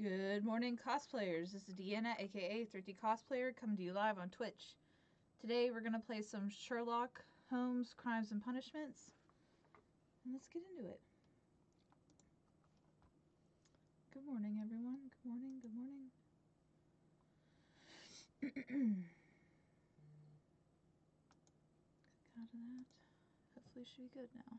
Good morning, cosplayers. This is Deanna, aka Thrifty Cosplayer, coming to you live on Twitch. Today we're gonna play some Sherlock Holmes Crimes and Punishments. And let's get into it. Good morning, everyone. Good morning, good morning. Click out of that. Hopefully it should be good now.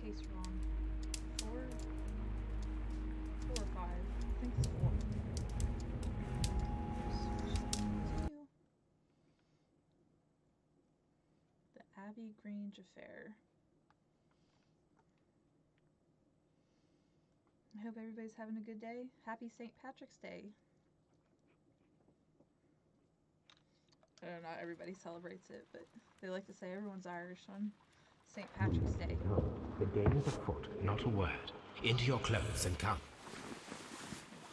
Case we're on. Four or five. I think it's 4. Continue. The Abbey Grange affair. I hope everybody's having a good day. Happy St. Patrick's Day. I don't know, everybody celebrates it, but they like to say everyone's Irish on St. Patrick's Day. No, the game is afoot, not a word. Into your clothes and come.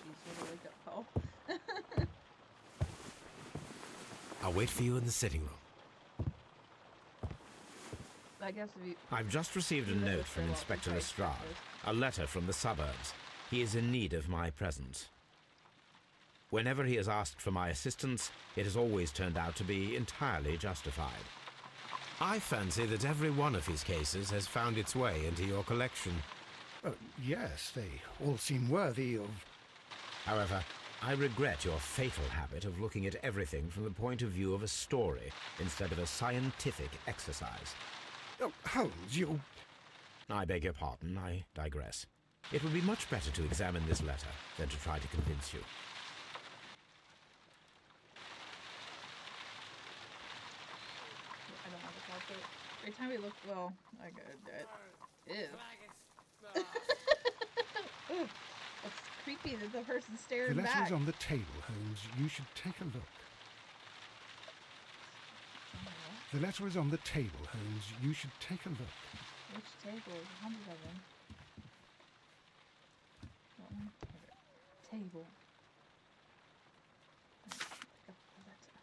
Jeez, what a wake-up call. I'll wait for you in the sitting room. I guess if you... I've just received a note from Inspector Lestrade, a letter from the suburbs. He is in need of my presence. Whenever he has asked for my assistance, it has always turned out to be entirely justified. I fancy that every one of his cases has found its way into your collection. Yes, they all seem worthy of... However, I regret your fatal habit of looking at everything from the point of view of a story instead of a scientific exercise. Oh, Holmes, you... I beg your pardon, I digress. It would be much better to examine this letter than to try to convince you. I don't have a carpet. Every time we look, well, I gotta do it. Ew. Ugh. It's creepy that the person's staring The letter back. is on the table, Holmes. You should take a look. The letter is on the table, Holmes. You should take a look. Which table? There's 100 of them. That one? Okay. Table. Pick up the letter.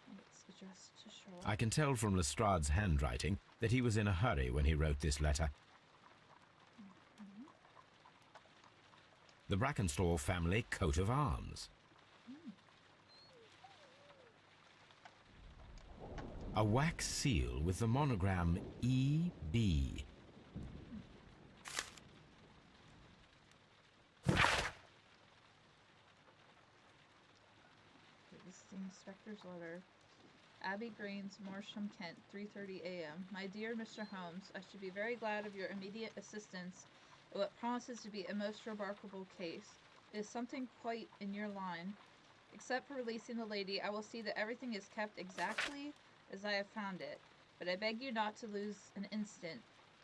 And it's addressed to Sherlock. I can tell from Lestrade's handwriting that he was in a hurry when he wrote this letter. The Brackenstall family coat of arms. A wax seal with the monogram E.B. This is the inspector's letter. Abbey Grange, Marsham, Kent, 3:30 a.m. My dear Mr. Holmes, I should be very glad of your immediate assistance in what promises to be a most remarkable case. It is something quite in your line. Except for releasing the lady, I will see that everything is kept exactly as I have found it. But I beg you not to lose an instant,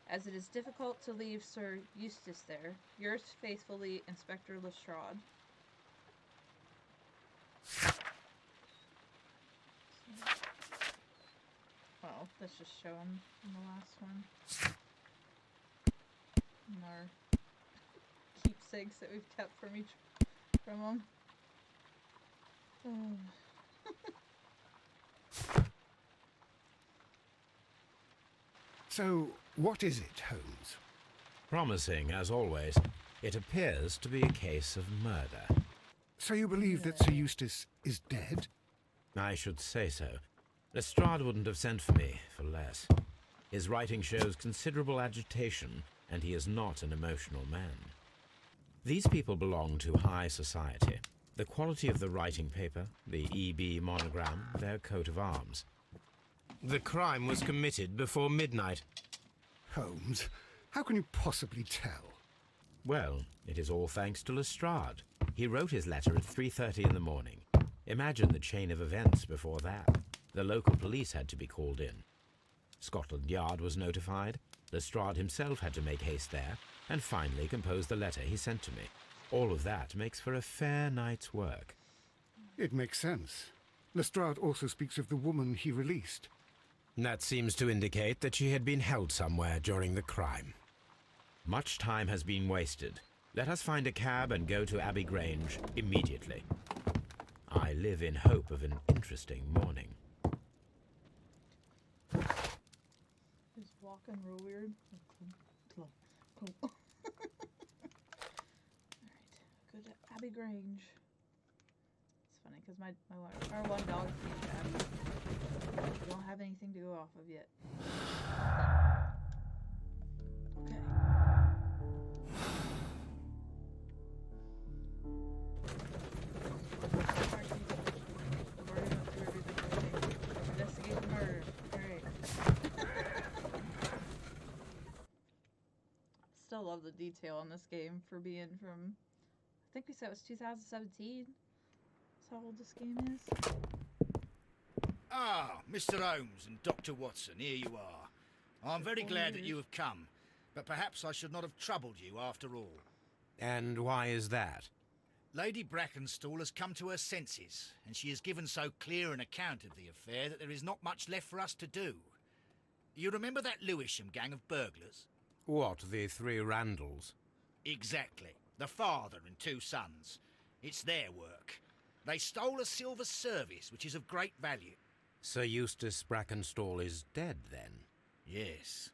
as it is difficult to leave Sir Eustace there. Yours faithfully, Inspector Lestrade. Well, let's just show him in the last one. And our keepsakes that we've kept from him. So, what is it, Holmes? Promising, as always, it appears to be a case of murder. So you believe that Sir Eustace is dead? I should say so. Lestrade wouldn't have sent for me for less. His writing shows considerable agitation, and he is not an emotional man. These people belong to high society. The quality of the writing paper, the E.B. monogram, their coat of arms. The crime was committed before midnight. Holmes, how can you possibly tell? Well, it is all thanks to Lestrade. He wrote his letter at 3:30 in the morning. Imagine the chain of events before that. The local police had to be called in. Scotland Yard was notified. Lestrade himself had to make haste there, and finally compose the letter he sent to me. All of that makes for a fair night's work. It makes sense. Lestrade also speaks of the woman he released. That seems to indicate that she had been held somewhere during the crime. Much time has been wasted. Let us find a cab and go to Abbey Grange immediately. I live in hope of an interesting morning. He's walking real weird. Alright, go to Abbey Grange. It's funny because our one dog's named Abby. We don't have anything to go off of yet. Okay. I've already went through everything. Investigate the murder. Alright. Still love the detail on this game for being from, I think we said it was 2017. That's how old this game is. Ah, Mr. Holmes and Dr. Watson, here you are. I'm very glad that you have come, but perhaps I should not have troubled you after all. And why is that? Lady Brackenstall has come to her senses, and she has given so clear an account of the affair that there is not much left for us to do. You remember that Lewisham gang of burglars? What, the three Randalls? Exactly. The father and two sons. It's their work. They stole a silver service, which is of great value. Sir Eustace Brackenstall is dead, then? Yes.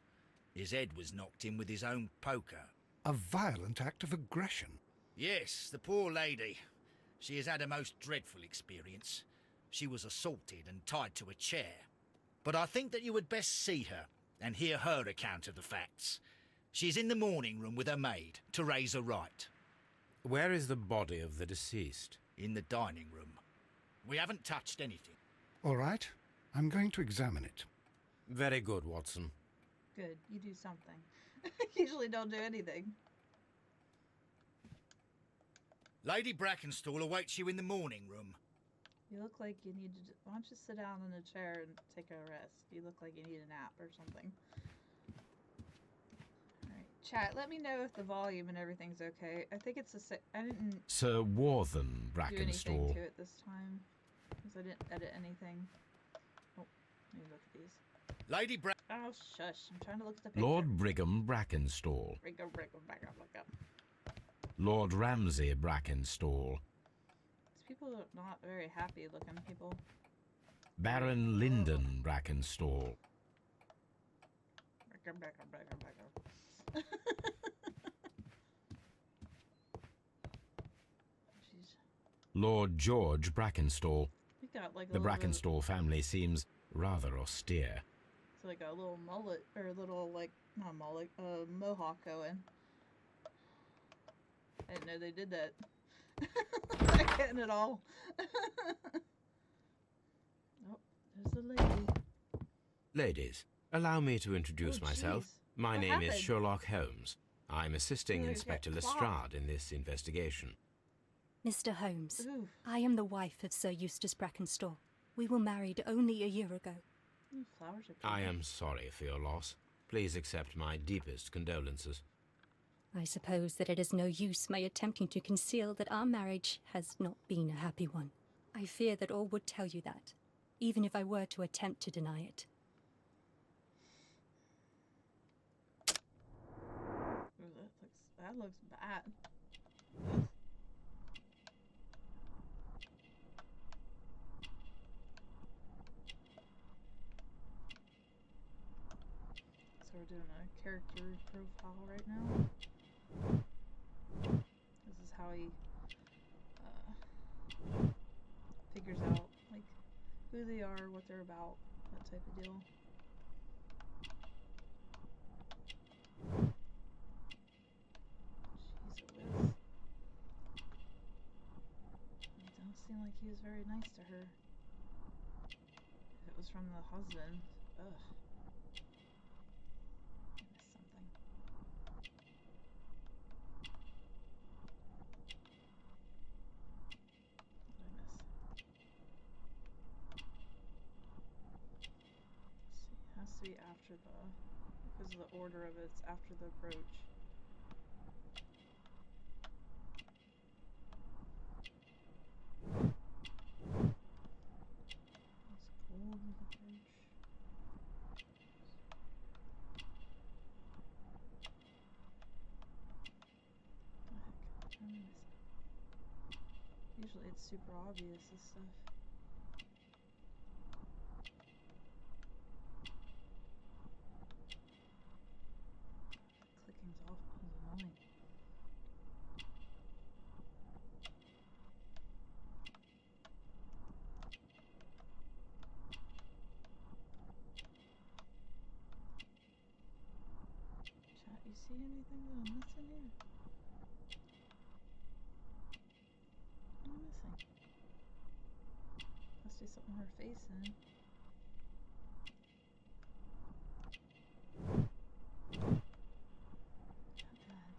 His head was knocked in with his own poker. A violent act of aggression. Yes, the poor lady. She has had a most dreadful experience. She was assaulted and tied to a chair. But I think that you would best see her and hear her account of the facts. She's in the morning room with her maid, Teresa Wright. Where is the body of the deceased? In the dining room. We haven't touched anything. All right, I'm going to examine it. Very good, Watson. Good, you do something. Usually don't do anything. Lady Brackenstall awaits you in the morning room. You look like you need to. Why don't you sit down in a chair and take a rest? You look like you need a nap or something. Alright, chat, let me know if the volume and everything's okay. I think it's I didn't Sir Warthen do anything Brackenstall. to it this time. Because I didn't edit anything. Oh, let me look at these. Lady Bra... Oh, shush. I'm trying to look at the picture. Lord Brigham Brackenstall. Back up. Lord Ramsay Brackenstall. These people are not very happy looking people. Baron Lyndon Brackenstall. Back up. Jeez. Lord George Brackenstall. We got like a The little bit of- Brackenstall family seems rather austere. It's like a little mullet, or a little, like, not mullet, mohawk going. I didn't know they did that. Not getting it all. Oh, there's the lady. Ladies, allow me to introduce Oh, myself. jeez. My What name is happened? Sherlock Holmes. I'm assisting You're Inspector get Lestrade in this investigation. Mr. Holmes, Ooh, I am the wife of Sir Eustace Brackenstall. We were married only a year ago. ooh, flowers are pretty. I am sorry for your loss. Please accept my deepest condolences. I suppose that it is no use my attempting to conceal that our marriage has not been a happy one. I fear that all would tell you that, even if I were to attempt to deny it. Ooh, that looks bad. So we're doing a character profile right now. This is how he figures out like who they are, what they're about, that type of deal. Jeez Louise. It don't seem like he was very nice to her. If it was from the husband, ugh. I missed something. What did I miss? after because of the order of it, it's after the approach. It's cold with the approach. Usually it's super obvious, this stuff. Clicking's off is annoying. Chat, you see anything that I'm missing here? What am I missing? Must be something with her face in. Not bad.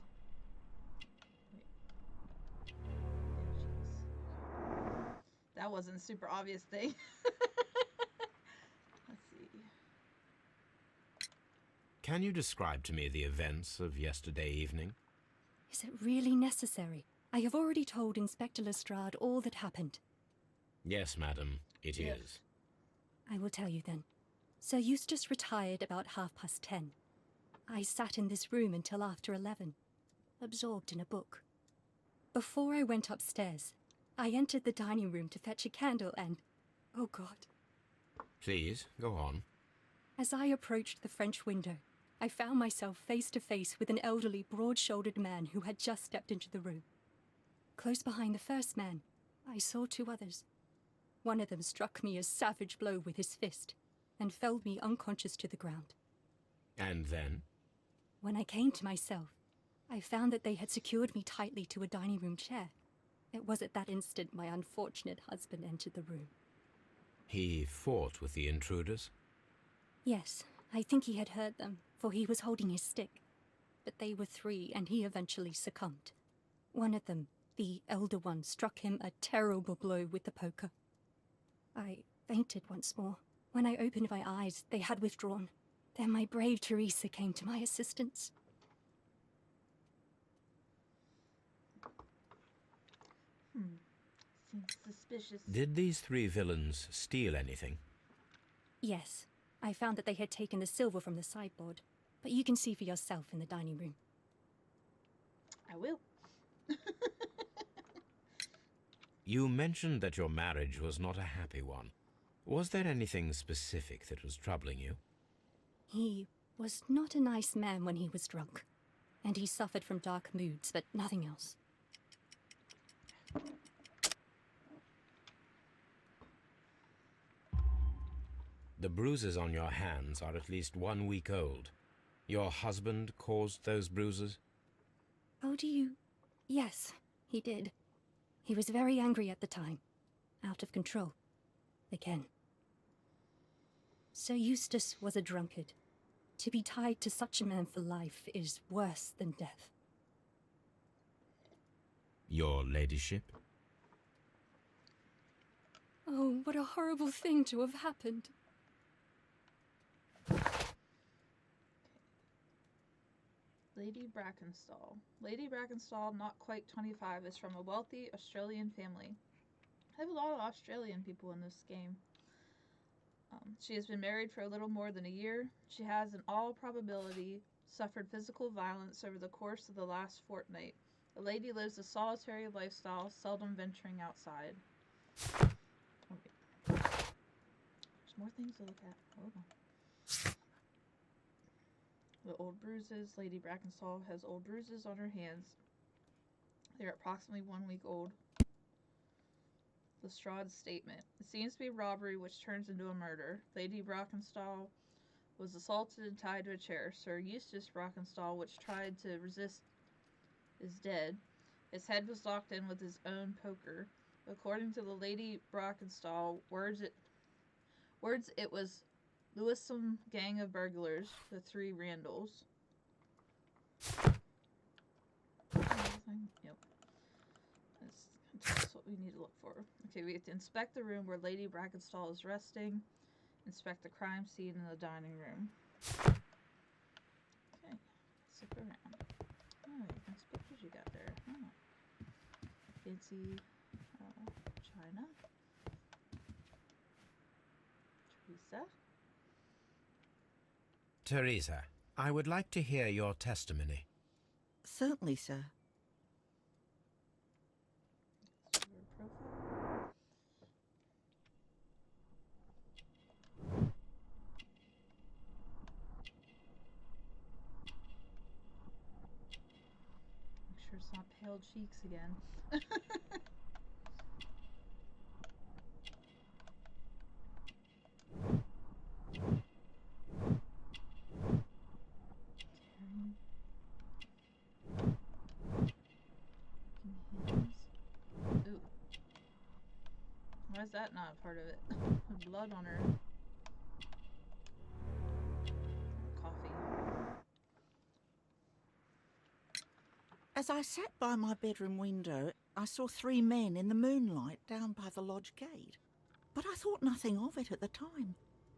Wait. There she is. That wasn't a super obvious thing. Let's see. Can you describe to me the events of yesterday evening? Is it really necessary? I have already told Inspector Lestrade all that happened. Yes, madam, it Yes. is. I will tell you then. Sir Eustace retired about 10:30. I sat in this room until after 11, absorbed in a book. Before I went upstairs, I entered the dining room to fetch a candle and... oh God. Please, go on. As I approached the French window, I found myself face to face with an elderly, broad-shouldered man who had just stepped into the room. Close behind the first man, I saw two others. One of them struck me a savage blow with his fist and felled me unconscious to the ground. And then? When I came to myself, I found that they had secured me tightly to a dining room chair. It was at that instant my unfortunate husband entered the room. He fought with the intruders? Yes, I think he had heard them, for he was holding his stick. But they were three, and he eventually succumbed. One of them, the elder one, struck him a terrible blow with the poker. I fainted once more. When I opened my eyes, they had withdrawn. Then my brave Teresa came to my assistance. Seems suspicious. Did these three villains steal anything? Yes, I found that they had taken the silver from the sideboard, but you can see for yourself in the dining room. I will. You mentioned that your marriage was not a happy one. Was there anything specific that was troubling you? He was not a nice man when he was drunk, and he suffered from dark moods, but nothing else. The bruises on your hands are at least 1 week old. Your husband caused those bruises? Oh, do you? Yes, he did. He was very angry at the time. Out of control. Again. Sir Eustace was a drunkard. To be tied to such a man for life is worse than death. Your ladyship? Oh, what a horrible thing to have happened. Lady Brackenstall. Lady Brackenstall, not quite 25, is from a wealthy Australian family. I have a lot of Australian people in this game. She has been married for a little more than a year. She has, in all probability, suffered physical violence over the course of the last fortnight. The lady lives a solitary lifestyle, seldom venturing outside. Okay. There's more things to look at. Hold on. The old bruises. Lady Brackenstall has old bruises on her hands. They are approximately 1 week old. Lestrade's statement. It seems to be robbery which turns into a murder. Lady Brackenstall was assaulted and tied to a chair. Sir Eustace Brackenstall, which tried to resist, is dead. His head was locked in with his own poker. According to the Lady Brackenstall, words it was Lewisome gang of burglars, the three Randalls. Yep. That's what we need to look for. Okay, we have to inspect the room where Lady Brackenstall is resting. Inspect the crime scene in the dining room. Okay, zip around. Alright, next pictures you got there. Oh. Fancy china. Teresa. Teresa, I would like to hear your testimony. Certainly, sir. That's your profile. Make sure it's not pale cheeks again. Ooh. Why is that not a part of it? Blood on her. Coffee. As I sat by my bedroom window, I saw 3 men in the moonlight down by the lodge gate. But I thought nothing of it at the time.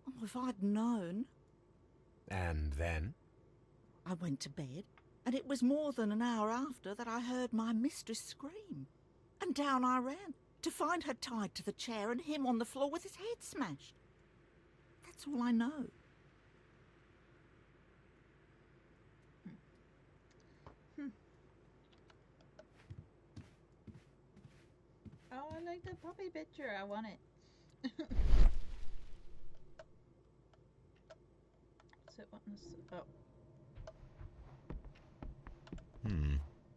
Oh, if I'd known. And then? I went to bed, and it was more than an hour after that I heard my mistress scream. And down I ran, to find her tied to the chair and him on the floor with his head smashed. That's all I know. Oh, I like the puppy picture. I want it. So what was oh.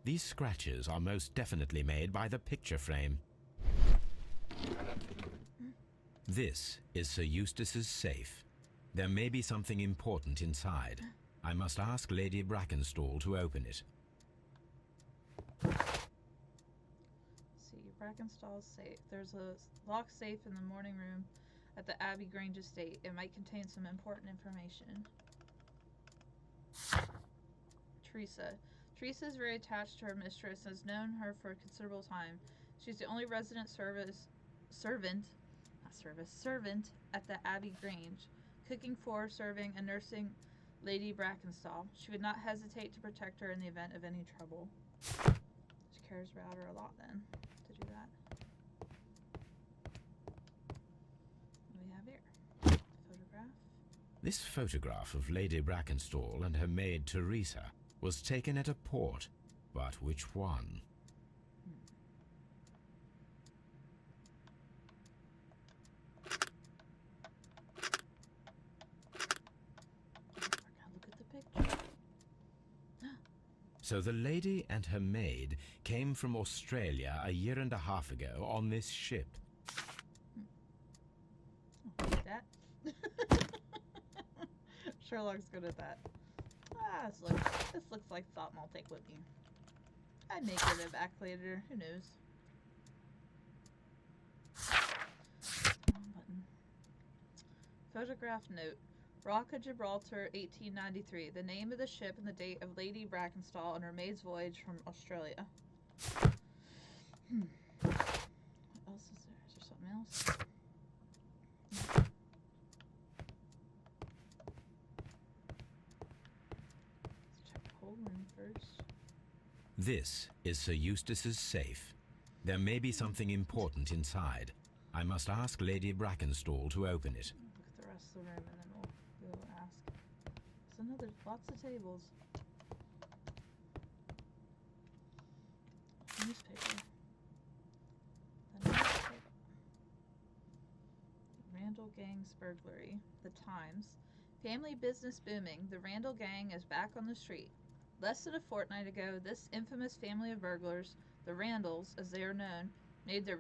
These scratches are most definitely made by the picture frame. This is Sir Eustace's safe. There may be something important inside. I must ask Lady Brackenstall to open it. See, Brackenstall's safe. There's a locked safe in the morning room at the Abbey Grange estate. It might contain some important information. Teresa. Teresa is very attached to her mistress and has known her for a considerable time. She's the only resident servant at the Abbey Grange, cooking for, serving, and nursing Lady Brackenstall. She would not hesitate to protect her in the event of any trouble. She cares about her a lot then, to do that. What do we have here? Photograph. This photograph of Lady Brackenstall and her maid Teresa was taken at a port, but which one? Look at the picture. So the lady and her maid came from Australia a year and a half ago on this ship. Oh, like that. Sherlock's good at that. Ah, this looks like something I'll take with me. I may get it back later. Who knows? Button. Photograph note. Rock of Gibraltar, 1893. The name of the ship and the date of Lady Brackenstall and her maid's voyage from Australia. What else is there? Is there something else? Let's check the whole room first. This is Sir Eustace's safe. There may be something important inside. I must ask Lady Brackenstall to open it. Look at the rest of the room and then we'll ask. There's lots of tables. Newspaper. The newspaper. Randall Gang's burglary. The Times. Family business booming. The Randall Gang is back on the street. Less than a fortnight ago, this infamous family of burglars, the Randalls, as they are known, made their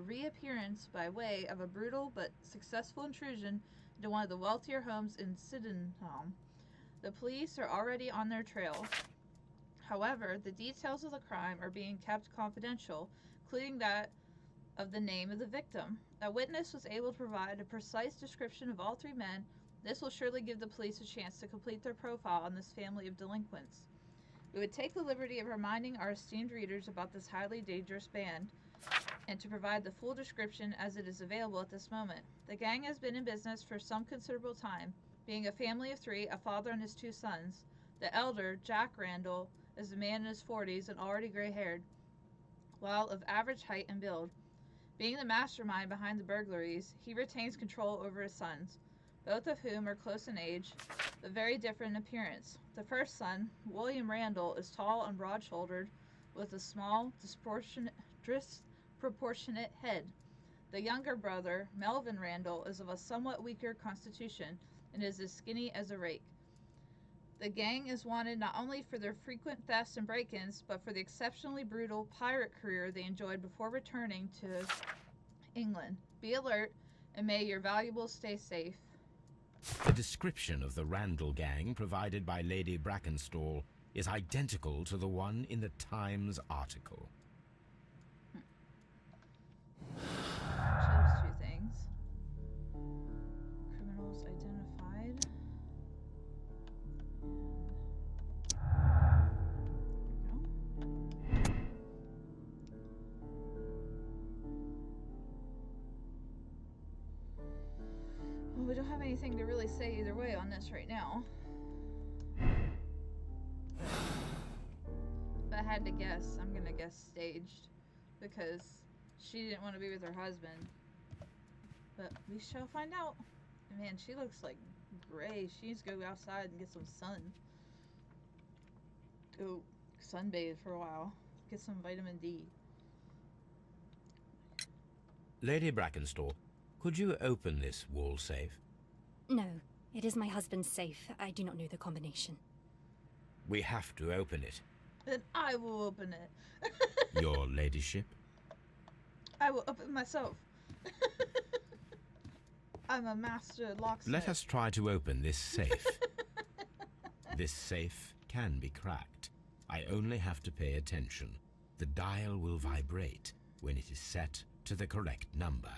reappearance by way of a brutal but successful intrusion into one of the wealthier homes in Sydenham. The police are already on their trail. However, the details of the crime are being kept confidential, including that of the name of the victim. A witness was able to provide a precise description of all 3 men. This will surely give the police a chance to complete their profile on this family of delinquents. We would take the liberty of reminding our esteemed readers about this highly dangerous band, and to provide the full description as it is available at this moment. The gang has been in business for some considerable time. Being a family of 3, a father and his 2 sons, the elder, Jack Randall, is a man in his 40s and already gray-haired, while of average height and build. Being the mastermind behind the burglaries, he retains control over his sons, both of whom are close in age, but very different in appearance. The first son, William Randall, is tall and broad-shouldered, with a small, disproportionate head. The younger brother, Melvin Randall, is of a somewhat weaker constitution and is as skinny as a rake. The gang is wanted not only for their frequent thefts and break-ins, but for the exceptionally brutal pirate career they enjoyed before returning to England. Be alert, and may your valuables stay safe. The description of the Randall gang provided by Lady Brackenstall is identical to the one in the Times article. Chose 2 things. Criminals identified. There we go. Well, we don't have anything to really say either way on this right now. If I had to guess, I'm gonna guess staged, because she didn't want to be with her husband. But we shall find out. And man, she looks like gray. She needs to go outside and get some sun. Go sunbathe for a while. Get some vitamin D. Lady Brackenstall, could you open this wall safe? No, it is my husband's safe. I do not know the combination. We have to open it. Then I will open it. Your ladyship? I will open myself. I'm a master locksmith. Let us try to open this safe. This safe can be cracked. I only have to pay attention. The dial will vibrate when it is set to the correct number.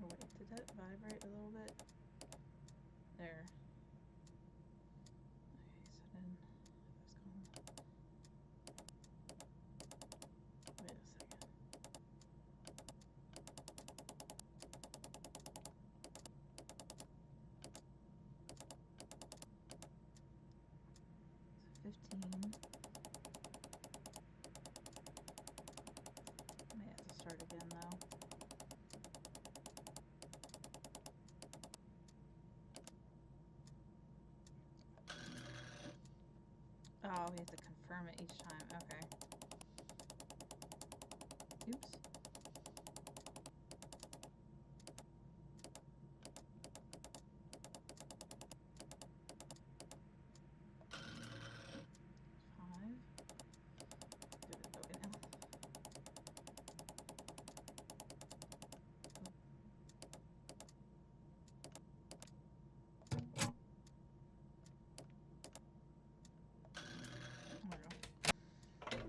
Oh wait, did that vibrate a little bit? There. Okay, so then wait a second. So 15. I may have to start again though. Oh, we have to confirm it each time. Okay. Oops. Five. Did it go in?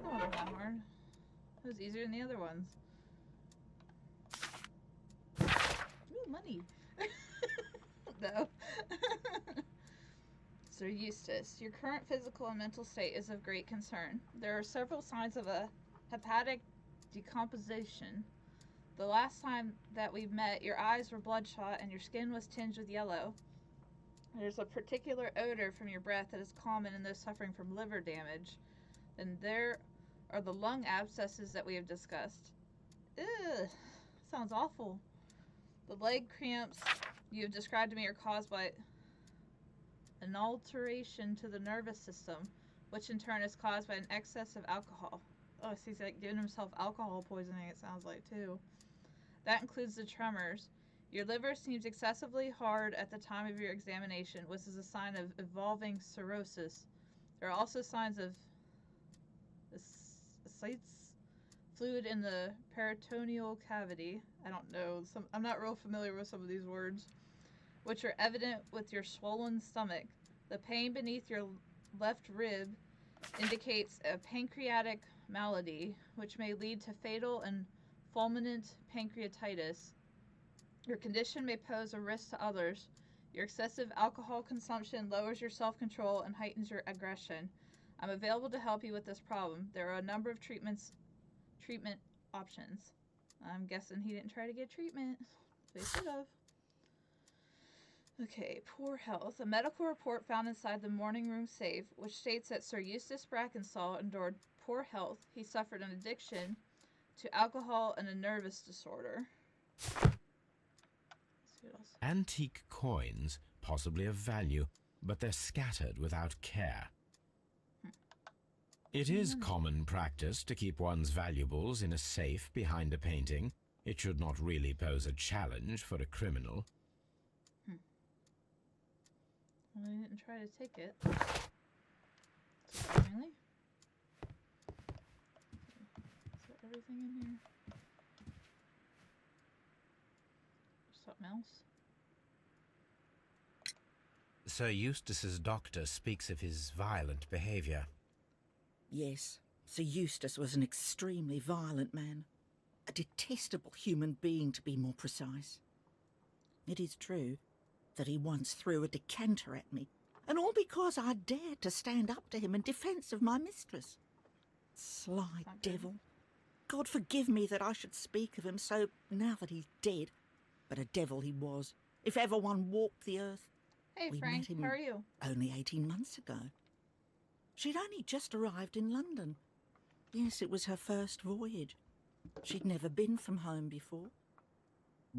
That wasn't that hard. It was easier than the other ones. Ooh, money. No. Sir Eustace, your current physical and mental state is of great concern. There are several signs of a hepatic decomposition. The last time that we met, your eyes were bloodshot and your skin was tinged with yellow. There's a particular odor from your breath that is common in those suffering from liver damage. And there are the lung abscesses that we have discussed. Ugh, sounds awful. The leg cramps you have described to me are caused by an alteration to the nervous system, which in turn is caused by an excess of alcohol. Oh, so he's like giving himself alcohol poisoning, it sounds like, too. That includes the tremors. Your liver seems excessively hard at the time of your examination, which is a sign of evolving cirrhosis. There are also signs of ascites, fluid in the peritoneal cavity. I don't know. I'm not real familiar with some of these words, which are evident with your swollen stomach. The pain beneath your left rib indicates a pancreatic malady, which may lead to fatal and fulminant pancreatitis. Your condition may pose a risk to others. Your excessive alcohol consumption lowers your self-control and heightens your aggression. I'm available to help you with this problem. There are a number of treatment options. I'm guessing he didn't try to get treatment. So he should have. Okay, poor health. A medical report found inside the morning room safe, which states that Sir Eustace Brackenstall endured poor health. He suffered an addiction to alcohol and a nervous disorder. Let's see what else. Antique coins, possibly of value, but they're scattered without care. It is common practice to keep one's valuables in a safe behind a painting. It should not really pose a challenge for a criminal. Well, he didn't try to take it. Surprisingly. Is that everything in here? Something else? Sir Eustace's doctor speaks of his violent behavior. Yes, Sir Eustace was an extremely violent man. A detestable human being, to be more precise. It is true that he once threw a decanter at me, and all because I dared to stand up to him in defence of my mistress. Sly devil. God forgive me that I should speak of him so now that he's dead, but a devil he was, if ever one walked the earth. Hey, We Frank, met him how are you? only 18 months ago. She'd only just arrived in London. Yes, it was her first voyage. She'd never been from home before.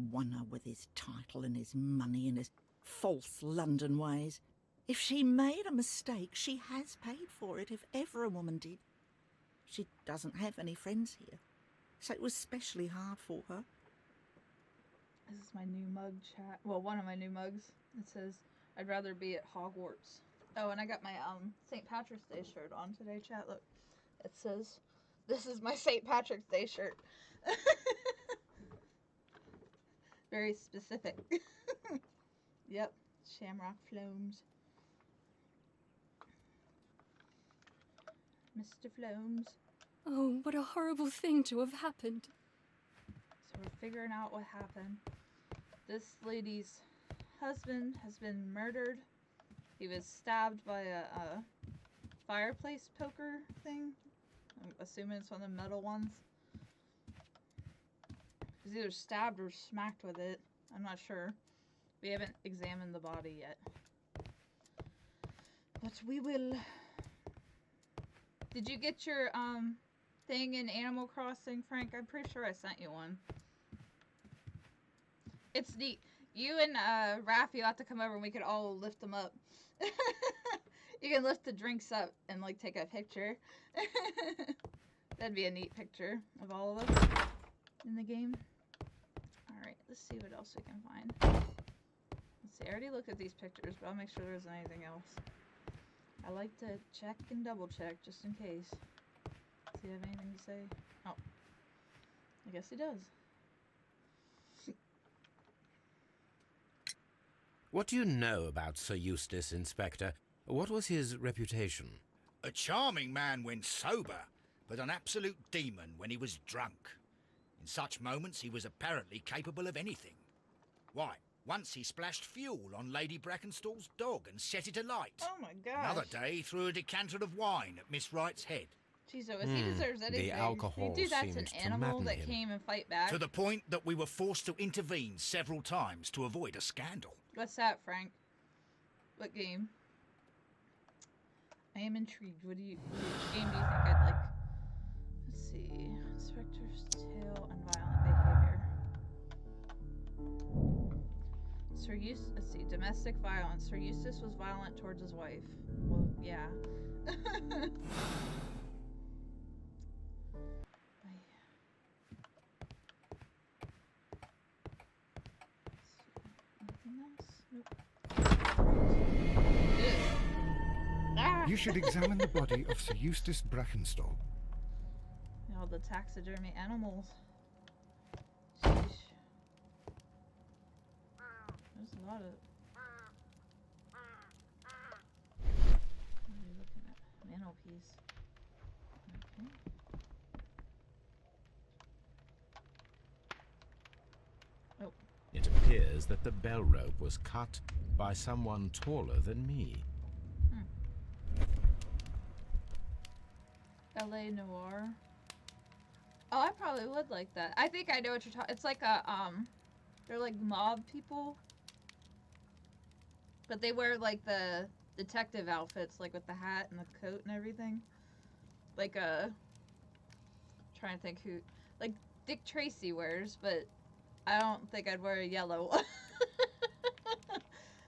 Wonder with his title and his money and his false London ways. If she made a mistake, she has paid for it, if ever a woman did. She doesn't have any friends here, so it was especially hard for her. This is my new mug chat. Well, one of my new mugs. It says, I'd rather be at Hogwarts. Oh, and I got my St. Patrick's Day shirt on today, chat. Look. It says, this is my St. Patrick's Day shirt. Very specific. Yep. Shamrock Flomes. Mr. Flomes. Oh, what a horrible thing to have happened. So we're figuring out what happened. This lady's husband has been murdered. He was stabbed by a fireplace poker thing. I'm assuming it's one of the metal ones. He's either stabbed or smacked with it. I'm not sure. We haven't examined the body yet. But we will. Did you get your thing in Animal Crossing, Frank? I'm pretty sure I sent you one. It's neat. You and Raph, you have to come over and we could all lift them up. You can lift the drinks up and like take a picture. That'd be a neat picture of all of us in the game. Alright, let's see what else we can find. Let's see, I already looked at these pictures, but I'll make sure there isn't anything else. I like to check and double check just in case. Does he have anything to say? Oh. I guess he does. What do you know about Sir Eustace, Inspector? What was his reputation? A charming man when sober, but an absolute demon when he was drunk. In such moments he was apparently capable of anything. Why, once he splashed fuel on Lady Brackenstall's dog and set it alight. Oh my gosh. Another day he threw a decanter of wine at Miss Wright's head. Geez, so if he deserves anything, the alcohol you do that to an seemed to animal madden that him. came and fight back. To the point that we were forced to intervene several times to avoid a scandal. What's that, Frank? What game? I am intrigued. Which game do you think I'd like? Let's see. Inspector's tale and violent behavior. Sir Eustace, let's see. Domestic violence. Sir Eustace was violent towards his wife. Well, yeah. Anything else? Nope. Ah! You should examine the body of Sir Eustace Brackenstall. All the taxidermy animals. Sheesh. There's a lot of. What are you looking at? Mantelpiece. Okay. It appears appears that the bell rope was cut by someone taller than me. LA Noir. Oh, I probably would like that. I think I know what you're talking. It's like a they're like mob people, but they wear like the detective outfits, like with the hat and the coat and everything. Like trying to think who, like Dick Tracy wears, but I don't think I'd wear a yellow one.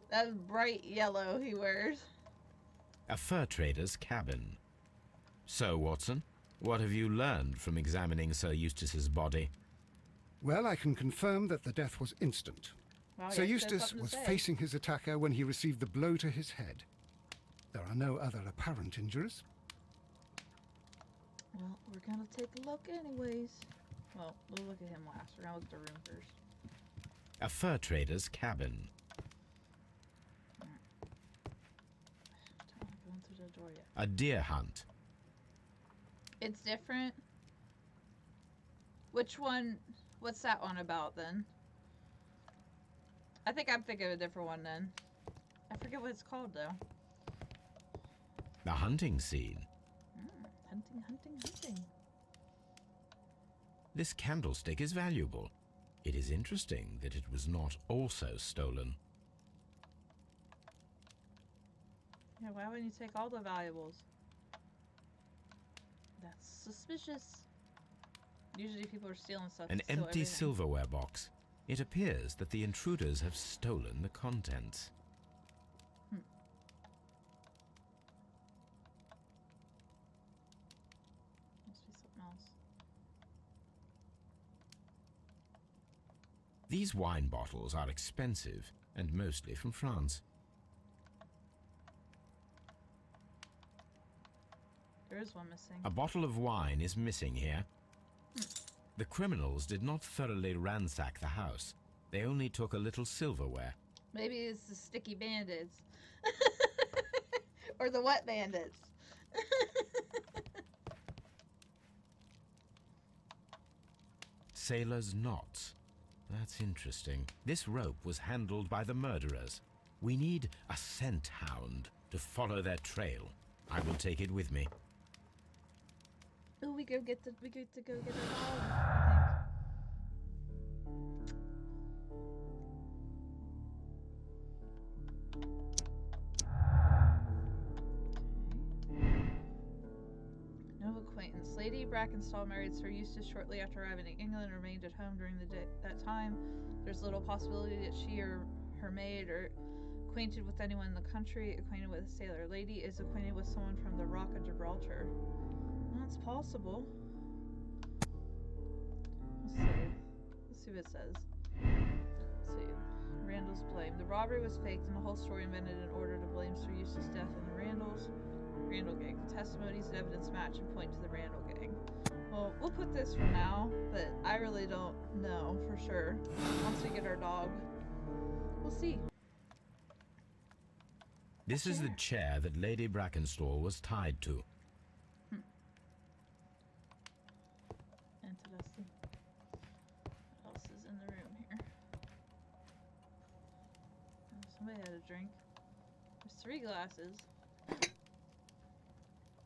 That bright yellow he wears. A fur trader's cabin. So, Watson, what have you learned from examining Sir Eustace's body? Well, I can confirm that the death was instant. Wow, Sir yes, there's Eustace something to was say. facing his attacker when he received the blow to his head. There are no other apparent injuries. Well, we're gonna take a look anyways. Well, we'll look at him last. We're gonna look at the room first. A fur trader's cabin. Don't go into the door yet. A deer hunt. It's different. Which one? What's that one about then? I think I'm thinking of a different one then. I forget what it's called though. The hunting scene. Hunting, hunting, hunting. This candlestick is valuable. It is interesting that it was not also stolen. Yeah, why wouldn't you take all the valuables? That's suspicious. Usually people are stealing stuff. An to steal empty everything. silverware box. It appears that the intruders have stolen the contents. Must be something else. These wine bottles are expensive and mostly from France. There is one missing. A bottle of wine is missing here. The criminals did not thoroughly ransack the house. They only took a little silverware. Maybe it's the sticky bandits. Or the wet bandits. Sailor's knots. That's interesting. This rope was handled by the murderers. We need a scent hound to follow their trail. I will take it with me. Oh, we get to go get a dog, I think. No acquaintance. Lady Brackenstall married Sir Eustace shortly after arriving in England and remained at home during that time. There's little possibility that she or her maid are acquainted with anyone in the country, acquainted with a sailor. Lady is acquainted with someone from the Rock of Gibraltar. Well, that's possible. Let's see. Let's see what it says. Let's see. Randall's blame. The robbery was faked and the whole story invented in order to blame Sir Eustace's death on the Randall gang. The testimonies and evidence match and point to the Randall gang. Well, we'll put this for now, but I really don't know for sure. Once we get our dog, we'll see. This is the chair that Lady Brackenstall was tied to. Interesting. What else is in the room here? Oh, somebody had a drink. There's 3 glasses.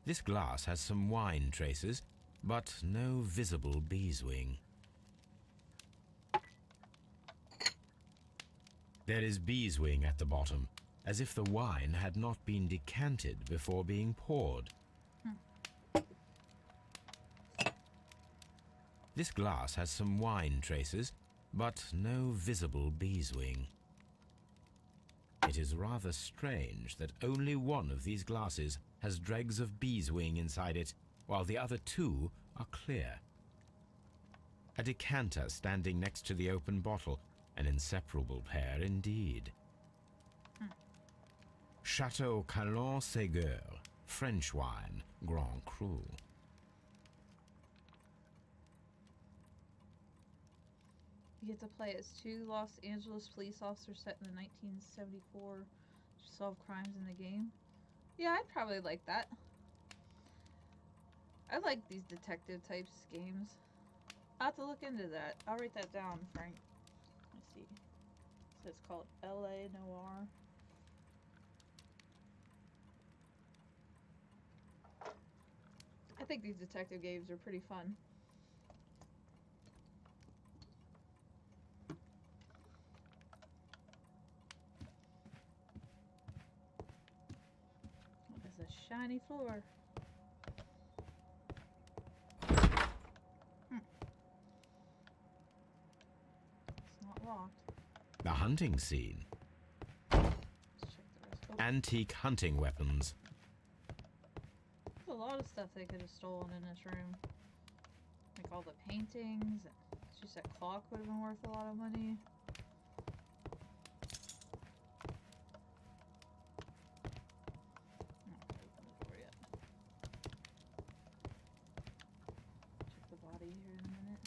This glass has some wine traces, but no visible beeswing. There is beeswing at the bottom, as if the wine had not been decanted before being poured. This glass has some wine traces, but no visible beeswing. It is rather strange that only one of these glasses has dregs of beeswing inside it, while the other 2 are clear. A decanter standing next to the open bottle, an inseparable pair indeed. Chateau Calon Ségur, French wine, Grand Cru. You get to play as 2 Los Angeles police officers set in the 1974 to solve crimes in the game. Yeah, I'd probably like that. I like these detective types games. I'll have to look into that. I'll write that down, Frank. Let's see. It's called L.A. Noir. I think these detective games are pretty fun. What is a shiny floor? It's not locked. The hunting scene. Let's check the rest. Oh, Antique hunting weapons. there's a lot of stuff they could have stolen in this room. Like all the paintings. She said clock would have been worth a lot of money. I'm not gonna open the door yet. Check the body here in a minute.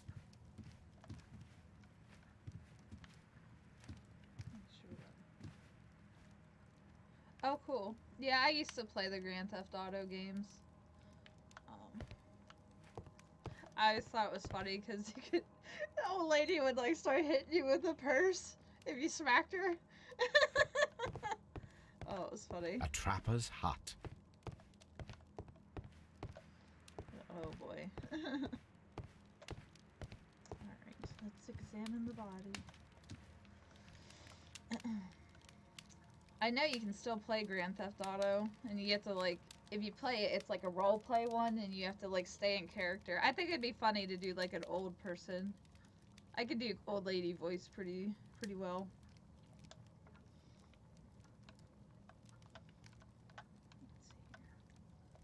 Make sure that- Oh, cool. Yeah, I used to play the Grand Theft Auto games. I always thought it was funny because you could, the old lady would like start hitting you with a purse if you smacked her. Oh, it was funny. A trapper's hut. Oh boy. Alright, let's examine the body. I know you can still play Grand Theft Auto, and you have to like, if you play it, it's like a role play one, and you have to like stay in character. I think it'd be funny to do like an old person. I could do old lady voice pretty well.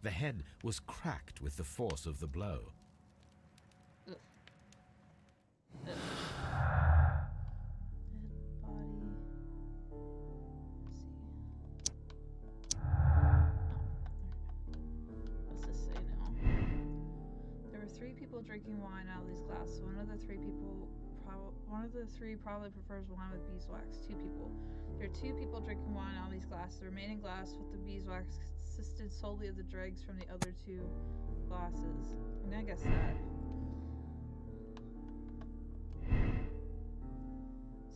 The head was cracked with the force of the blow. Ugh. Ugh. Dead body. Let's see. What's this say now? There were 3 people drinking wine out of these glasses. One of the three probably prefers wine with beeswax. 2 people. There are 2 people drinking wine out of these glasses. The remaining glass with the beeswax consisted solely of the dregs from the other 2 glasses. I'm gonna guess that.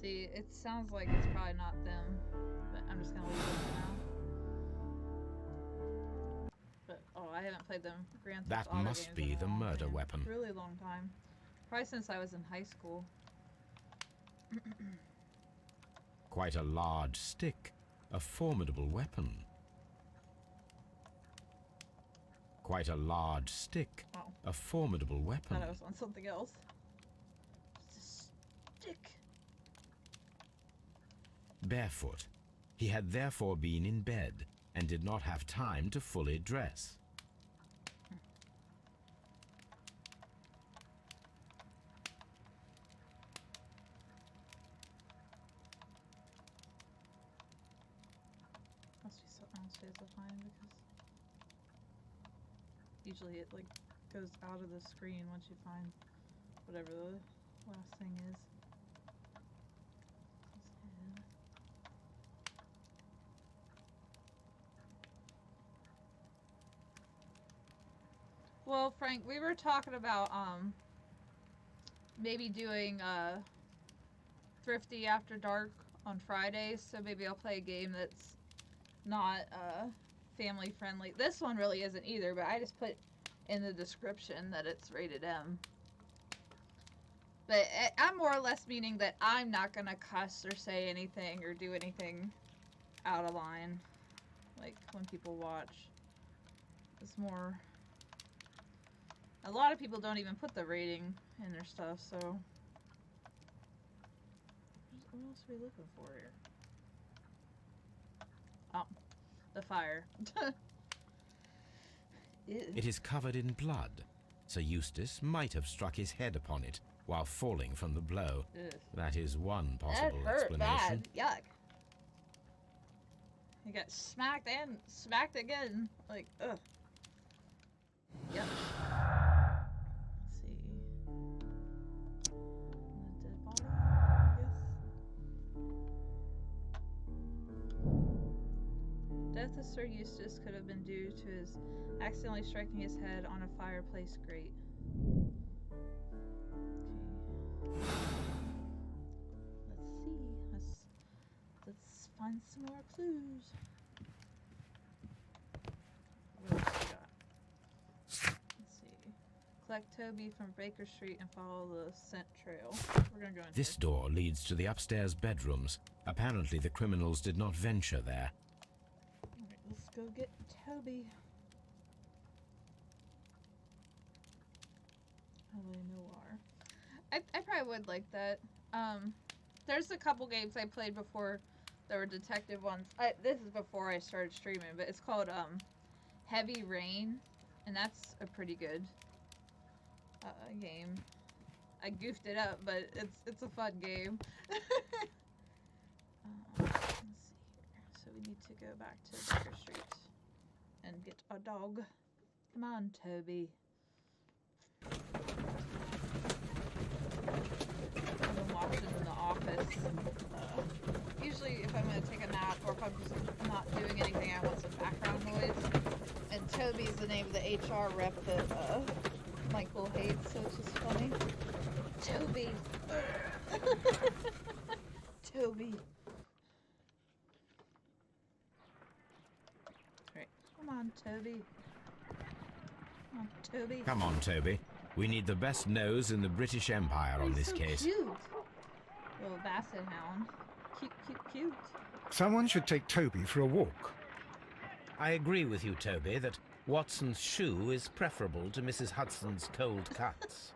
See, it sounds like it's probably not them, but I'm just gonna leave it for now. But oh, I haven't played them Grand Theft That Auto must games be in a the long murder time. weapon. Really long time. Probably since I was in high school. Quite a large stick. A formidable weapon. Quite a large stick. Oh, A formidable weapon. thought I was on something else. It's a stick. Barefoot. He had therefore been in bed and did not have time to fully dress. Must be something else we have to find because usually it like goes out of the screen once you find whatever the last thing is. His head. Well, Frank, we were talking about maybe doing Thrifty After Dark on Fridays, so maybe I'll play a game that's not family friendly. This one really isn't either, but I just put in the description that it's rated M. But I'm more or less meaning that I'm not gonna cuss or say anything or do anything out of line, like when people watch. It's more. A lot of people don't even put the rating in their stuff, so. What else are we looking for here? Oh, the fire. Ew. It is covered in blood. Sir Eustace might have struck his head upon it while falling from the blow. Ugh. That is one That possible hurt explanation. bad. Yuck. He got smacked and smacked again. Like, ugh. Yuck. Let's see. The dead body, I guess. Death of Sir Eustace could have been due to his accidentally striking his head on a fireplace grate. Okay. Let's see. find some more clues. What else we got? Let's see. Collect Toby from Baker Street and follow the scent trail. We're gonna go in This here. door leads to the upstairs bedrooms. Apparently the criminals did not venture there. Alright, let's go get Toby. LA Noir. I probably would like that. There's a couple games I played before that were detective ones. This is before I started streaming, but it's called Heavy Rain, and that's a pretty good game. I goofed it up, but it's a fun game. Let's see here. So we need to go back to Baker Street and get a dog. Come on, Toby. I've been watching The Office. Usually if I'm going to take a nap or if I'm just not doing anything, I want some background noise. And Toby's the name of the HR rep that Michael hates, so it's just funny. Toby. Toby. Alright, come on, Toby. Come on, Toby. Come on, Toby. We need the best nose in the British Empire on He's this so case. Cute. Little basset hound. Cute, cute, cute. Someone should take Toby for a walk. I agree with you, Toby, that Watson's shoe is preferable to Mrs. Hudson's cold cuts.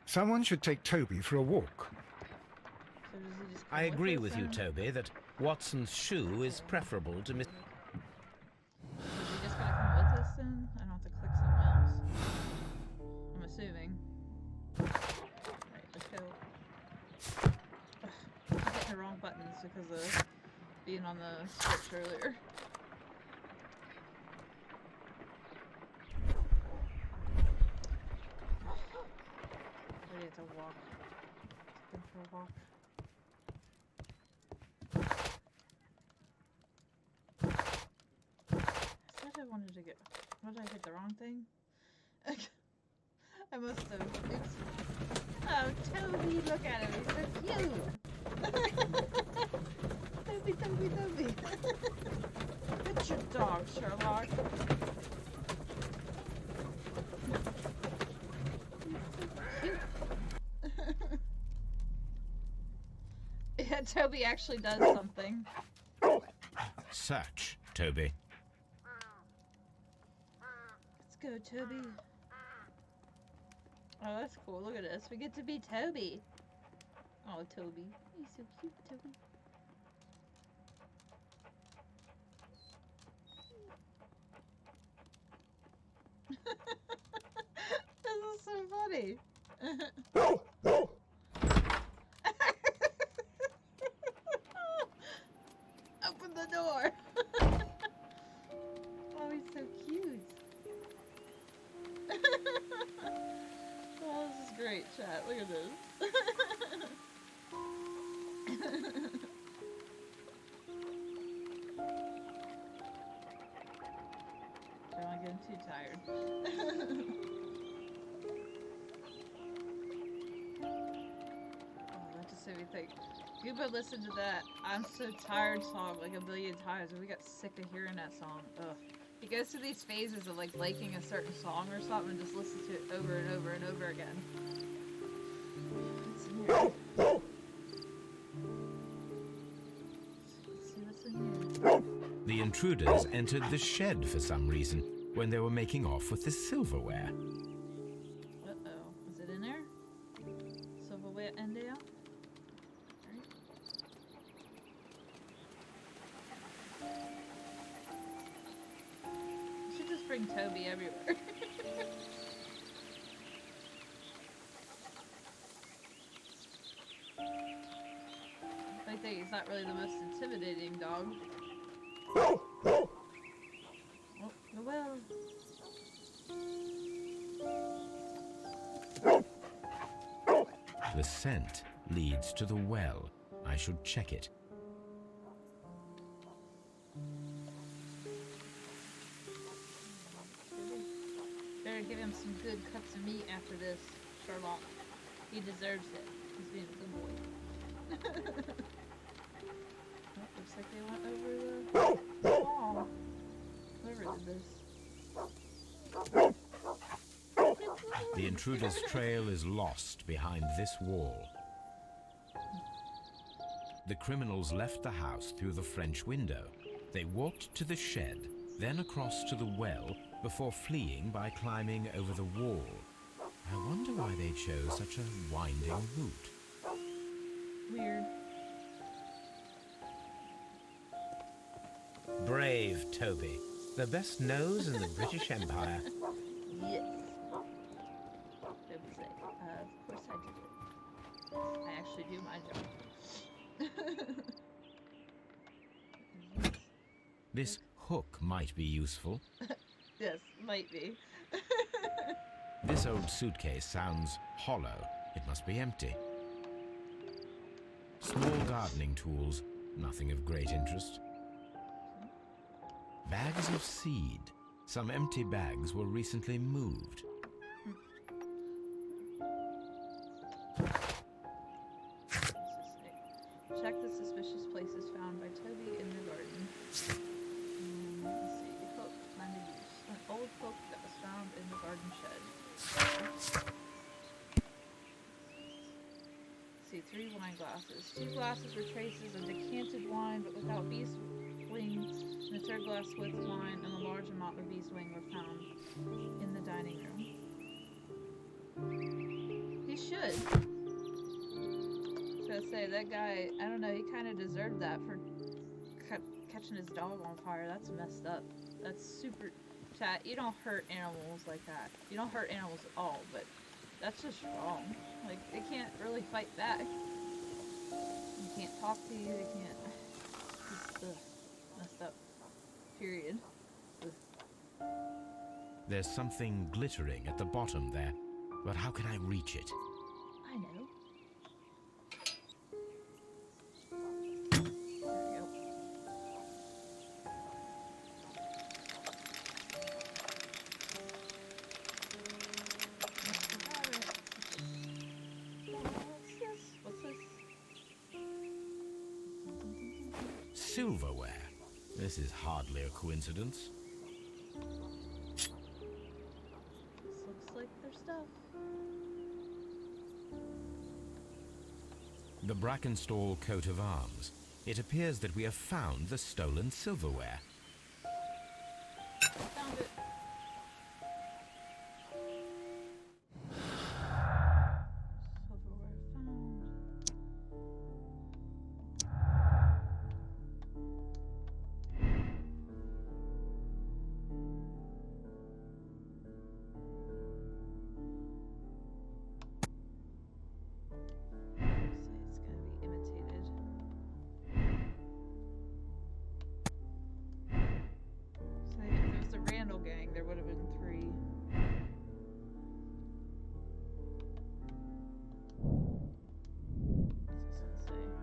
Someone should take Toby for a walk. So does he just come I agree us with you, then? Toby, that Watson's shoe is preferable to Miss... So is he just gonna come with us then? I don't have to click something else. I'm assuming. Alright, let's go. Ugh, I keep hitting the wrong buttons because of being on the Switch earlier. I have to walk. Take him for a walk. I said I wanted to get. What did I hit the wrong thing? I must have. Oops. Oh, Toby, look at him. He's so cute. Toby, Toby, Toby. Get your dog, Sherlock. He's so cute. Yeah, Toby actually does something. Search, Toby. Let's go, Toby. Oh, that's cool. Look at this. We get to be Toby. Oh, Toby. He's so cute, Toby. This is so funny. Open the door. Oh, he's so cute. Oh, this is great, chat. Look at this. Don't want to get him too tired. Oh, that just made me think. Gooba listened to that I'm So Tired song like a billion times, and we got sick of hearing that song. Ugh. He goes through these phases of like liking a certain song or something and just listens to it over and over and over again. What's in here? Let's see what's in here. The intruders entered the shed for some reason when they were making off with the silverware. Uh-oh. Is it in there? Silverware in there? You should just bring Toby everywhere. I think he's not really the most intimidating dog. Oh, the well. The scent leads to the well. I should check it. Better give him some good cuts of meat after this, Sherlock. He deserves it. He's being a good boy. Looks like they went over the wall. Whoever did this. The intruder's trail is lost behind this wall. The criminals left the house through the French window. They walked to the shed, then across to the well, before fleeing by climbing over the wall. I wonder why they chose such a winding route. Weird. Brave Toby, the best nose in the British Empire. Yes. Toby's like, of course I did it. I actually do my job. This hook might be useful. Yes, might be. This old suitcase sounds hollow. It must be empty. Small gardening tools, nothing of great interest. Bags of seed. Some empty bags were recently moved. Check the suspicious places found by Toby in the garden. Let's see. Hook, time to use. An old hook that was found in the garden shed. Let's see, 3 wine glasses. 2 glasses were traces of decanted wine, but without bees wing, and the 3rd glass with wine and a large amount of bees wing were found in the dining room. He should. I was gonna say, that guy, I don't know, he kind of deserved that for catching his dog on fire. That's messed up. That's super... Chat, you don't hurt animals like that. You don't hurt animals at all, but that's just wrong. Like, they can't really fight back. They can't talk to you, they can't... It's, messed up. Period. Ugh. There's something glittering at the bottom there, but how can I reach it? I know. There we go. What's this? Silverware. This is hardly a coincidence. This looks like their stuff. The Brackenstall coat of arms. It appears that we have found the stolen silverware. Found it. Silverware found. Say it's gonna be imitated. Say if there was the Randall gang, there would have been 3. What's this one say? Let's see what this says.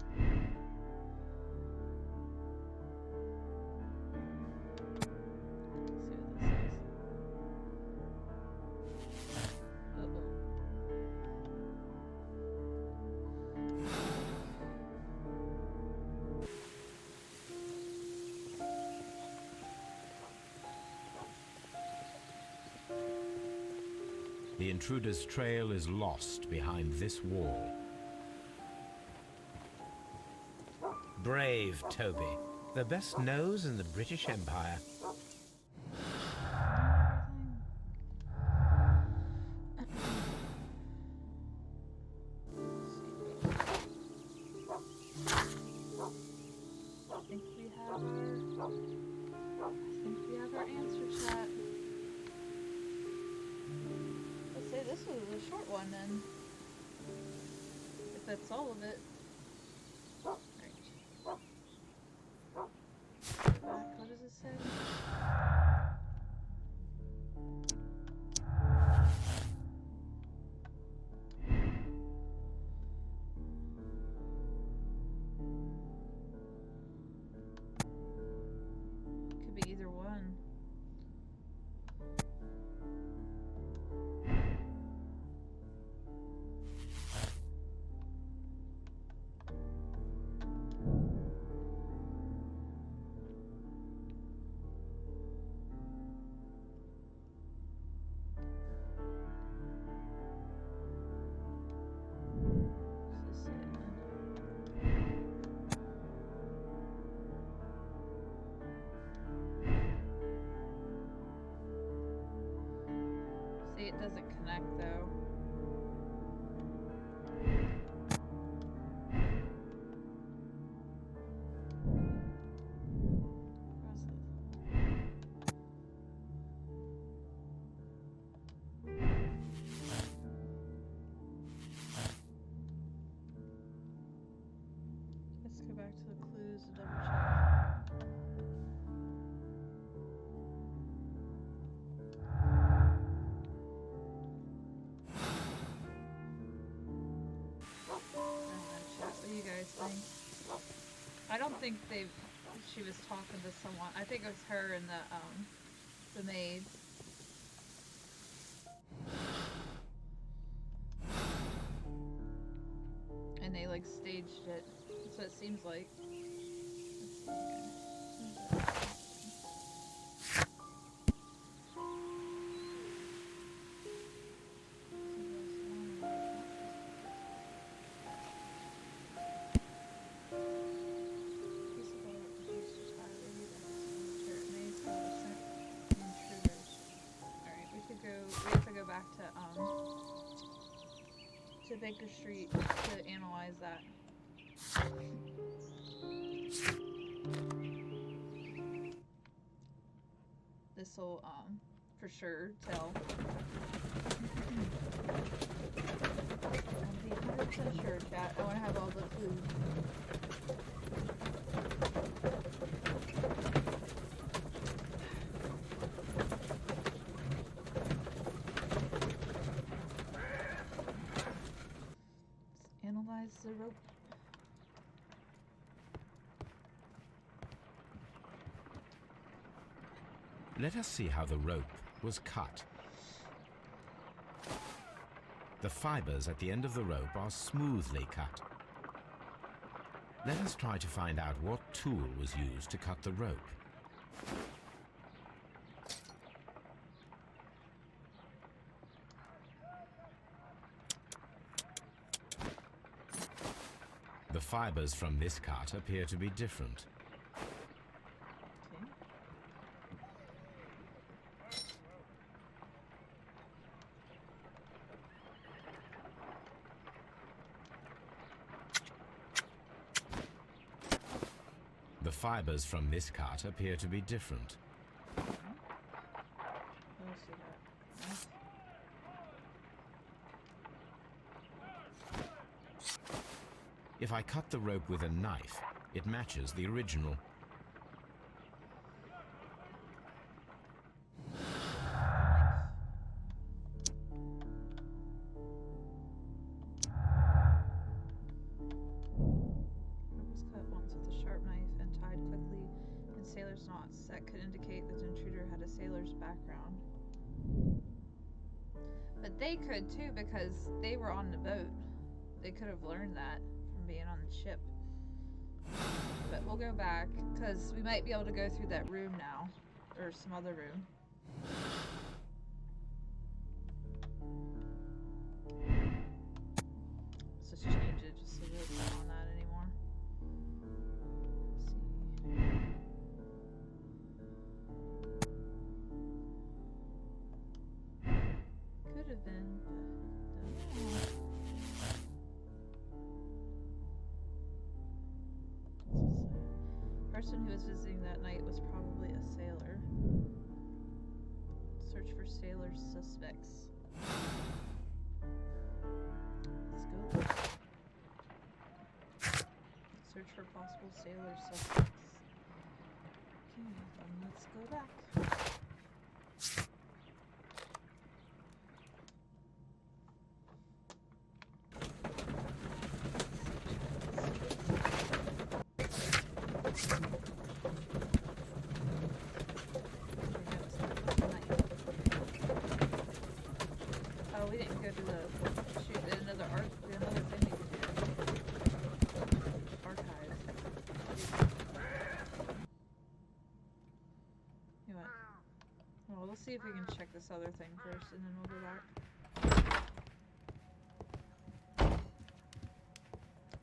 Uh-oh. The intruder's trail is lost behind this wall. Brave Toby, the best nose in the British Empire. I think we have our answer, chat. Let's say this was a short one then. If that's all of it. Alright. Go back. What does it say? Could be either one. doesn't connect though. Let's go back to the clues and double check. What do you guys think? I don't think she was talking to someone. I think it was her and the maid. And they like staged it. That's what it seems like. We have to go back to Baker Street to analyze that. This'll for sure tell. I'll be 100% sure, chat. I want to have all the clues. Analyze the rope. Let us see how the rope was cut. The fibers at the end of the rope are smoothly cut. Let us try to find out what tool was used to cut the rope. The fibers from this cut appear to be different. The fibers from this cut appear to be different. If I cut the rope with a knife, it matches the original. Rope was cut once with a sharp knife and tied quickly in sailor's knots. That could indicate that the intruder had a sailor's background. But they could too, because they were on the boat. They could have learned that from being on the ship. But we'll go back, because we might be able to go through that room now. Or some other room. Let's just change it just so that it's not on that anymore. Let's see. Could have been, but don't know. The person who was visiting that night was probably a sailor. Search for sailor suspects. Let's go. Search for possible sailor suspects. Okay, then let's go back. Oh, we didn't go to the shoot. There's another thing we could do. Archives. You what? Well, let's see if we can check this other thing first, and then we'll go back.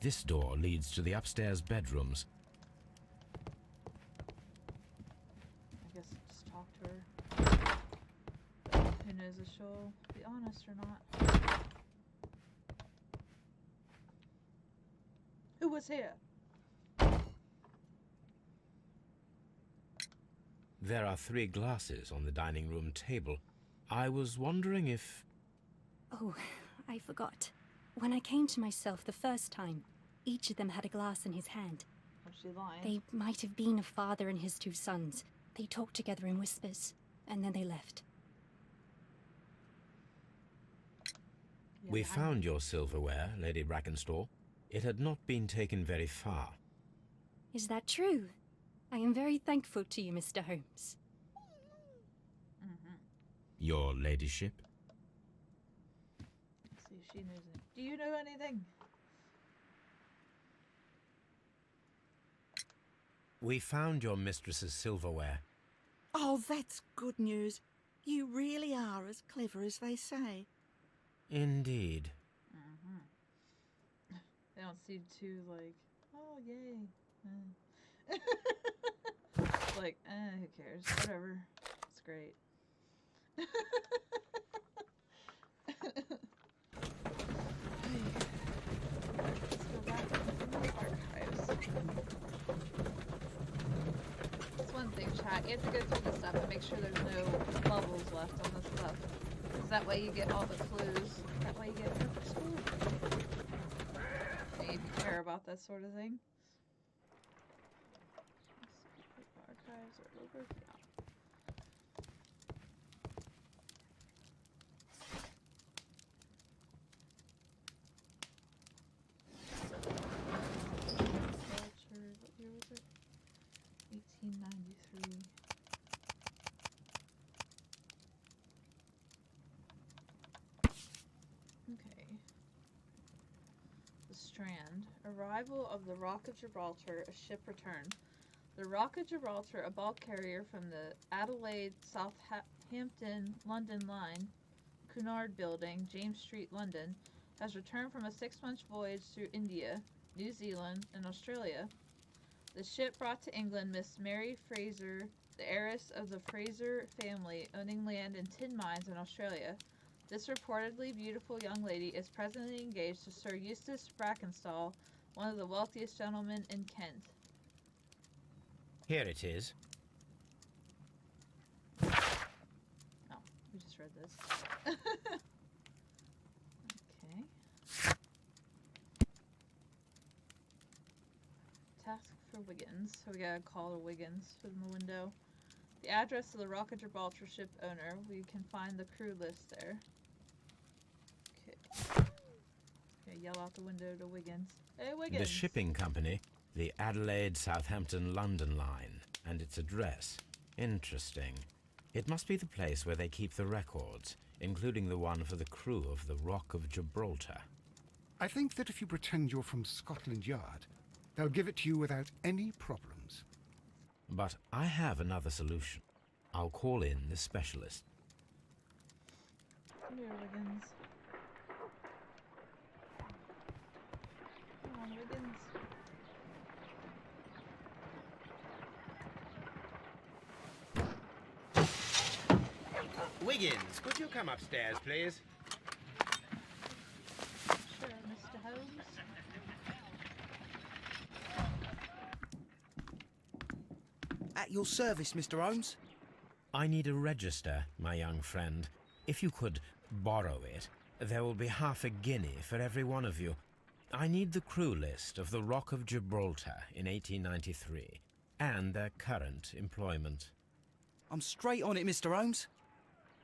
This door leads to the upstairs bedrooms. I guess just talk to her. Who knows if she'll be honest or not. Who was here? There are 3 glasses on the dining room table. I was wondering if... Oh, I forgot. When I came to myself the first time, each of them had a glass in his hand. Was she lying? They might have been a father and his 2 sons. They talked together in whispers, and then they left. Yeah, We found your silverware, Lady Brackenstall. It had not been taken very far. Is that true? I am very thankful to you, Mr. Holmes. Your ladyship? Let's see if she knows it. Do you know anything? We found your mistress's silverware. Oh, that's good news. You really are as clever as they say. Indeed. They don't seem too like, oh yay. Like, who cares? Whatever. It's great. Let's go back into the archives. That's one thing, chat. You have to go through the stuff and make sure there's no bubbles left on the stuff. Because that way you get all the clues. That way you get a perfect score. If you care about that sort of thing. Archives are over here. What year was it? 1893. Okay. The Strand. Arrival of the Rock of Gibraltar, a ship returned. The Rock of Gibraltar, a bulk carrier from the Adelaide Southampton London line, Cunard Building, James Street, London, has returned from a 6-month voyage through India, New Zealand, and Australia. The ship brought to England Miss Mary Fraser, the heiress of the Fraser family, owning land in tin mines in Australia. This reportedly beautiful young lady is presently engaged to Sir Eustace Brackenstall, one of the wealthiest gentlemen in Kent. Here it is. Oh, we just read this. Okay. Task for Wiggins. So we gotta call the Wiggins from the window. The address of the Rock of Gibraltar ship owner. We can find the crew list there. Okay. Okay, yell out the window to Wiggins. Hey, Wiggins! The shipping company, the Adelaide Southampton London line, and its address. Interesting. It must be the place where they keep the records, including the one for the crew of the Rock of Gibraltar. I think that if you pretend you're from Scotland Yard, they'll give it to you without any problems. But I have another solution. I'll call in the specialist. Come here, Wiggins. Come on, Wiggins. Wiggins, could you come upstairs, please? Sure, Mr. Holmes. At your service, Mr. Holmes. I need a register, my young friend. If you could borrow it, there will be half a guinea for every one of you. I need the crew list of the Rock of Gibraltar in 1893, and their current employment. I'm straight on it, Mr. Holmes.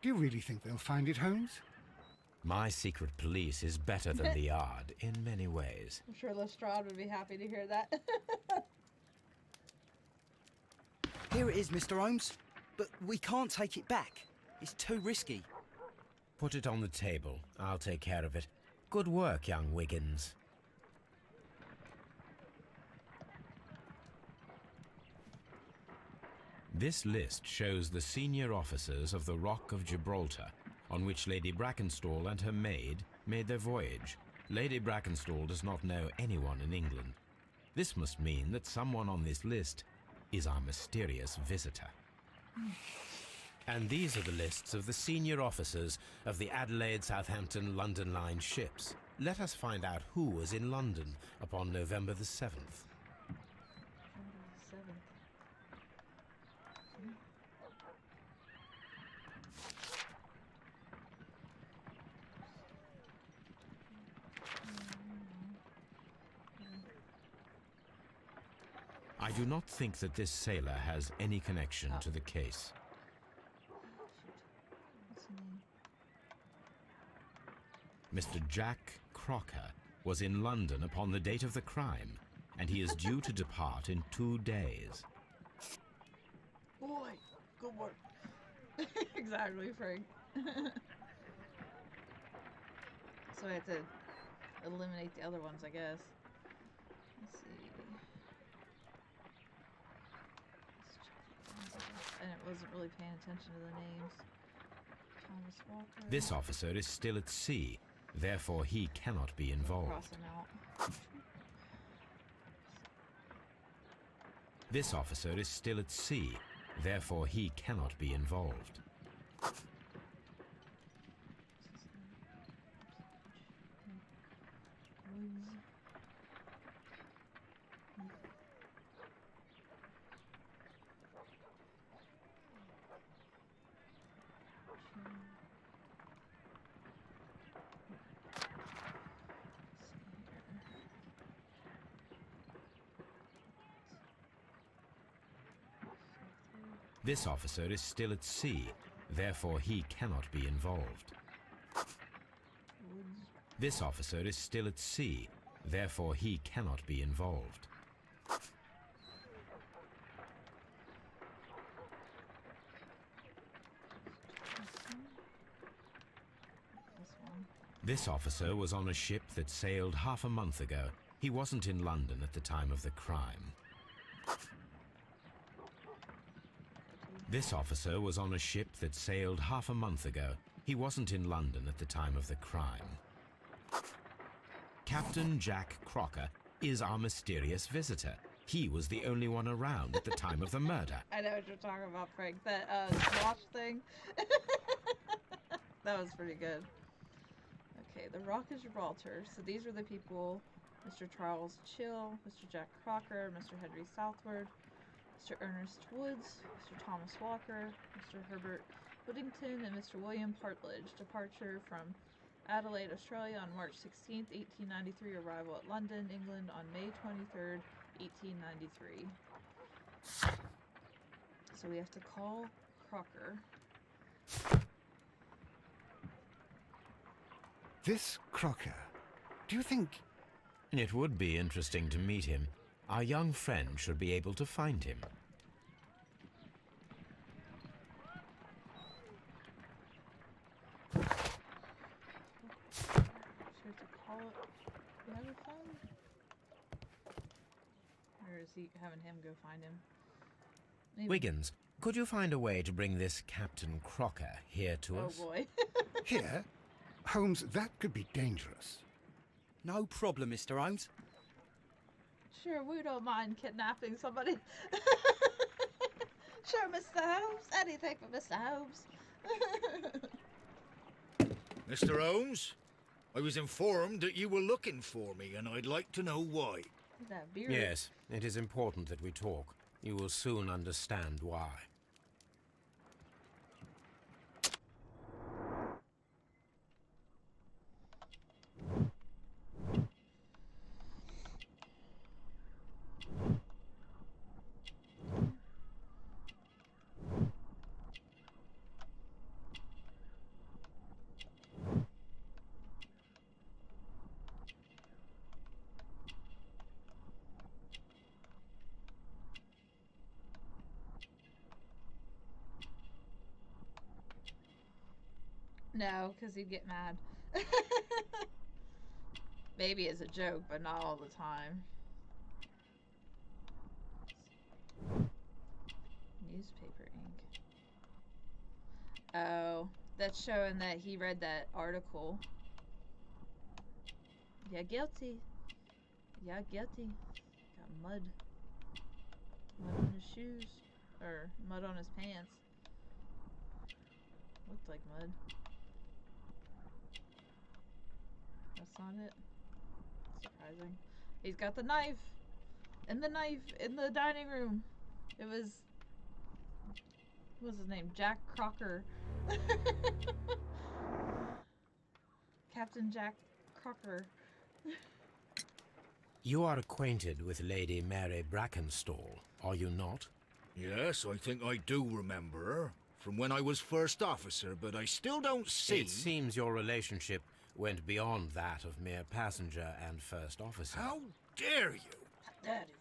Do you really think they'll find it, Holmes? My secret police is better than the Yard in many ways. I'm sure Lestrade would be happy to hear that. Here it is, Mr. Holmes. But we can't take it back. It's too risky. Put it on the table. I'll take care of it. Good work, young Wiggins. This list shows the senior officers of the Rock of Gibraltar, on which Lady Brackenstall and her maid made their voyage. Lady Brackenstall does not know anyone in England. This must mean that someone on this list is our mysterious visitor. And these are the lists of the senior officers of the Adelaide, Southampton, London Line ships. Let us find out who was in London upon November the 7th. November the 7th. I do not think that this sailor has any connection to the case. What's the name? Mr. Jack Crocker was in London upon the date of the crime, and he is due to depart in 2 days. Boy, good work. Exactly, Frank. So I have to eliminate the other ones, I guess. Let's see. And it wasn't really paying attention to the names. Thomas Walker. This officer is still at sea, therefore he cannot be Cross involved. them out. This officer is still at sea, therefore he cannot be involved. This officer is still at sea, therefore he cannot be involved. This officer is still at sea, therefore he cannot be involved. This officer was on a ship that sailed half a month ago. He wasn't in London at the time of the crime. This officer was on a ship that sailed half a month ago. He wasn't in London at the time of the crime. Captain Jack Crocker is our mysterious visitor. He was the only one around at the time of the murder. I know what you're talking about, Frank. That watch thing. That was pretty good. Okay, the Rock of Gibraltar. So these are the people: Mr. Charles Chill, Mr. Jack Crocker, Mr. Henry Southward, Mr. Ernest Woods, Mr. Thomas Walker, Mr. Herbert Whittington, and Mr. William Partridge. Departure from Adelaide, Australia on March 16th, 1893. Arrival at London, England on May 23rd, 1893. So we have to call Crocker. This Crocker, do you think... It would be interesting to meet him. Our young friend should be able to find him. So we have to call it. Do you have a phone? Or is he having him go find him? Maybe. Wiggins, could you find a way to bring this Captain Crocker here to us? Oh boy. Here? Holmes, that could be dangerous. No problem, Mr. Holmes. Sure, we don't mind kidnapping somebody. Sure, Mr. Holmes. Anything for Mr. Holmes. Mr. Holmes, I was informed that you were looking for me, and I'd like to know why. That beard. Yes, it is important that we talk. You will soon understand why. No, because he'd get mad. Maybe as a joke, but not all the time. Newspaper ink. Oh, that's showing that he read that article. Yeah, guilty. Yeah, guilty. Got mud. Mud on his shoes. Or mud on his pants. Looked like mud. That's not it. Surprising. He's got the knife! And the knife in the dining room! It was... What was his name? Jack Crocker. Captain Jack Crocker. You are acquainted with Lady Mary Brackenstall, are you not? Yes, I think I do remember her. From when I was first officer, but I still don't see... It seems your relationship went beyond that of mere passenger and first officer. How dare you?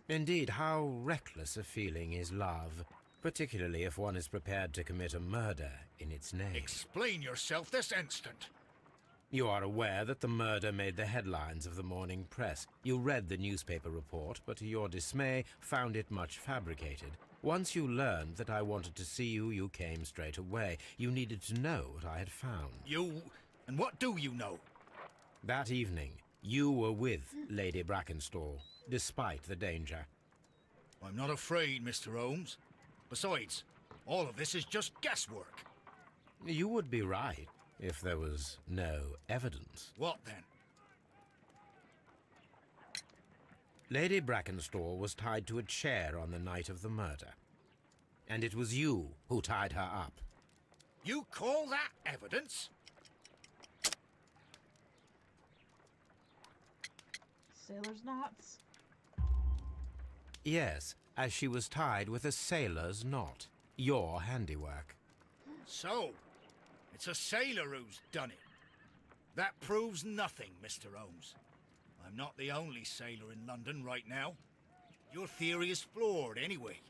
Indeed, how reckless a feeling is love, particularly if one is prepared to commit a murder in its name. Explain yourself this instant. You are aware that the murder made the headlines of the morning press. You read the newspaper report, but to your dismay, found it much fabricated. Once you learned that I wanted to see you, you came straight away. You needed to know what I had found. You... and what do you know? That evening, you were with Lady Brackenstall, despite the danger. I'm not afraid, Mr. Holmes. Besides, all of this is just guesswork. You would be right, if there was no evidence. What then? Lady Brackenstall was tied to a chair on the night of the murder. And it was you who tied her up. You call that evidence? Sailor's knots. Yes, as she was tied with a sailor's knot. Your handiwork. So, it's a sailor who's done it. That proves nothing, Mr. Holmes. I'm not the only sailor in London right now. Your theory is flawed anyway.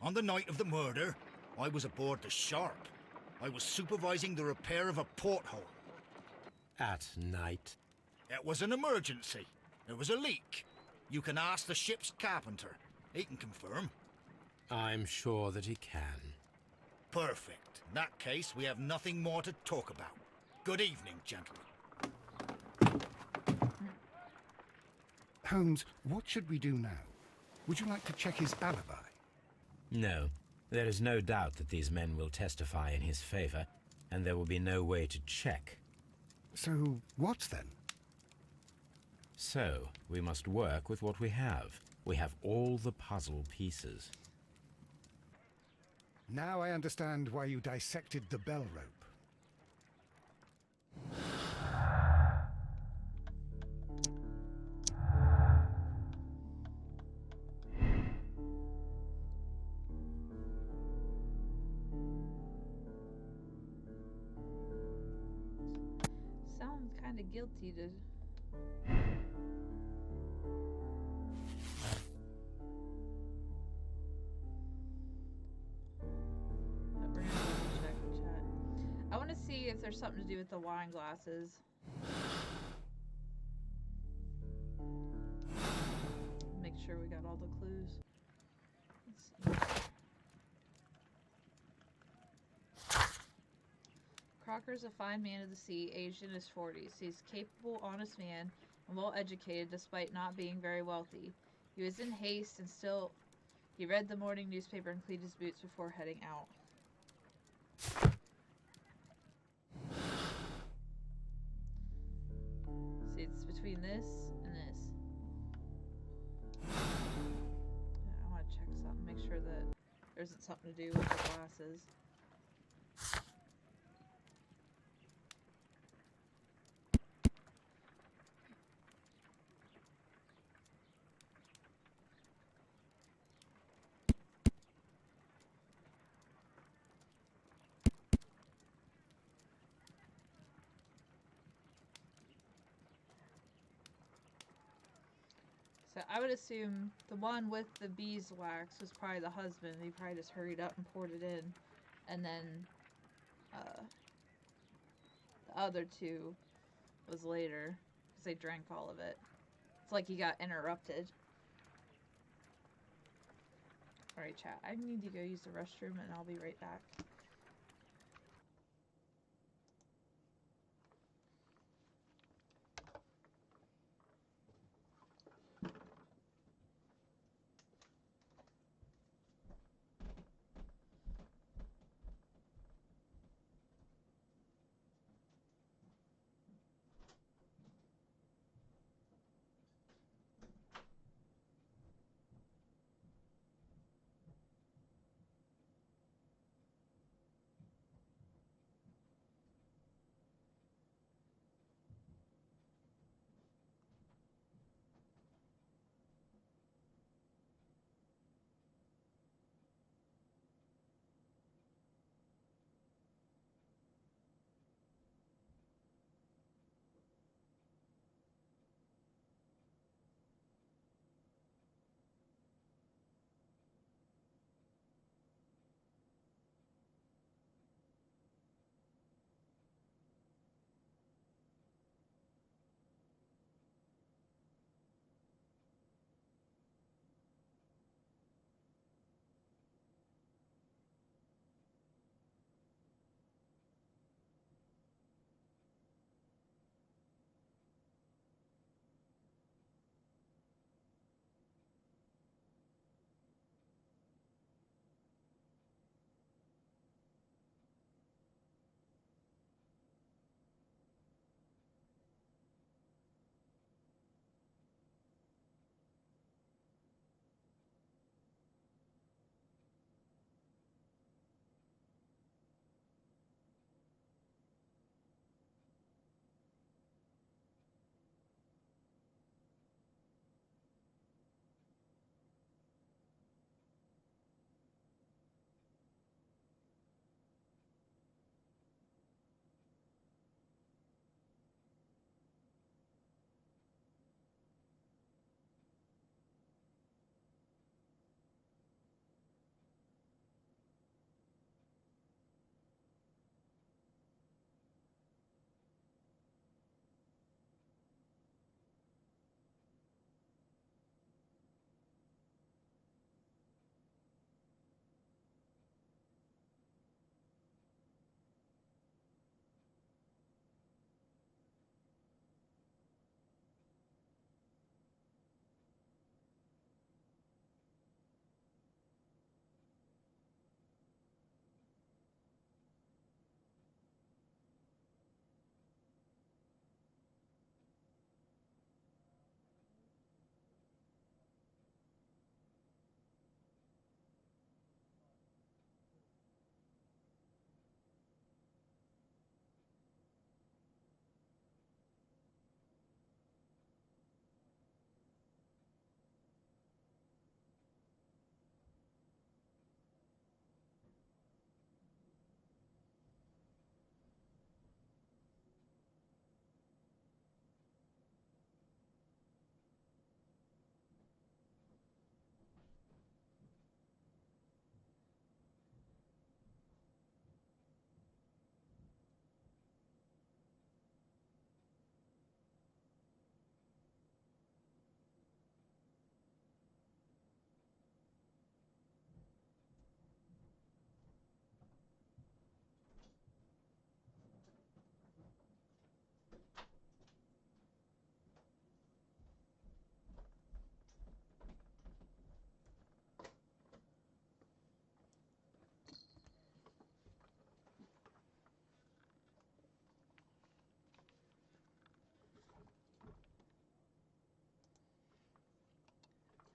On the night of the murder, I was aboard the Sharp. I was supervising the repair of a porthole. At night? It was an emergency. There was a leak. You can ask the ship's carpenter. He can confirm. I'm sure that he can. Perfect. In that case, we have nothing more to talk about. Good evening, gentlemen. Holmes, what should we do now? Would you like to check his alibi? No. There is no doubt that these men will testify in his favor, and there will be no way to check. So, what then? So, we must work with what we have. We have all the puzzle pieces. Now I understand why you dissected the bell rope. Sounds kind of guilty to... But we're gonna check chat. I want to see if there's something to do with the wine glasses. Make sure we got all the clues. Let's see. Crocker's a fine man of the sea, aged in his 40s. He's a capable, honest man, and well educated despite not being very wealthy. He was in haste and still he read the morning newspaper and cleaned his boots before heading out. See, it's between this and this. Yeah, I want to check something, make sure that there isn't something to do with the glasses. So I would assume the one with the beeswax was probably the husband. He probably just hurried up and poured it in. And then the other two was later because they drank all of it. It's like he got interrupted. Alright, chat. I need to go use the restroom and I'll be right back.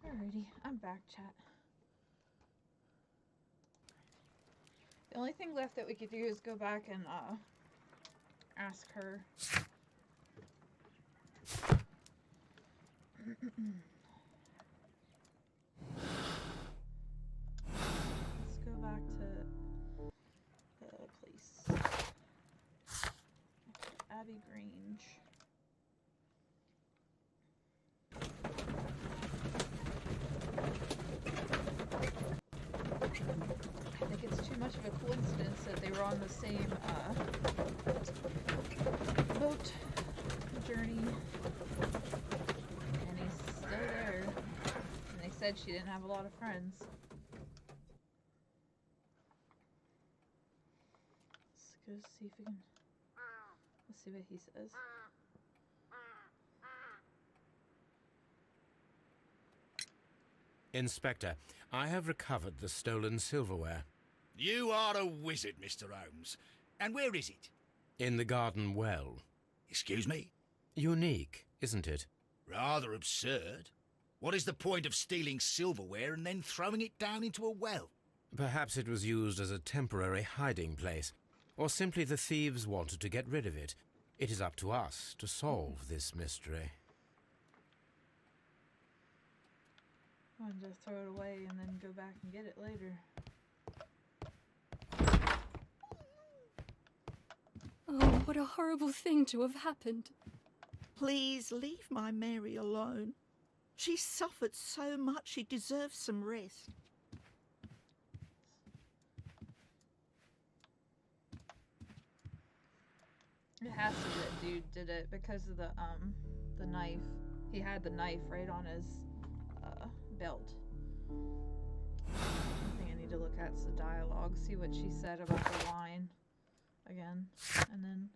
Alrighty, I'm back, chat. The only thing left that we could do is go back and ask her. Let's go back to the place. Abbey Grange. I think it's too much of a coincidence that they were on the same boat journey, and he's still there. And they said she didn't have a lot of friends. Let's go see if we can. Let's see what he says. Inspector, I have recovered the stolen silverware. You are a wizard, Mr. Holmes. And where is it? In the garden well. Excuse me? Unique, isn't it? Rather absurd. What is the point of stealing silverware and then throwing it down into a well? Perhaps it was used as a temporary hiding place, or simply the thieves wanted to get rid of it. It is up to us to solve this mystery. I wanted to throw it away and then go back and get it later. Oh, what a horrible thing to have happened. Please leave my Mary alone. She suffered so much, she deserves some rest. It has to be that dude did it because of the knife. He had the knife right on his belt. I think I need to look at the dialogue, see what she said about the wine again, and then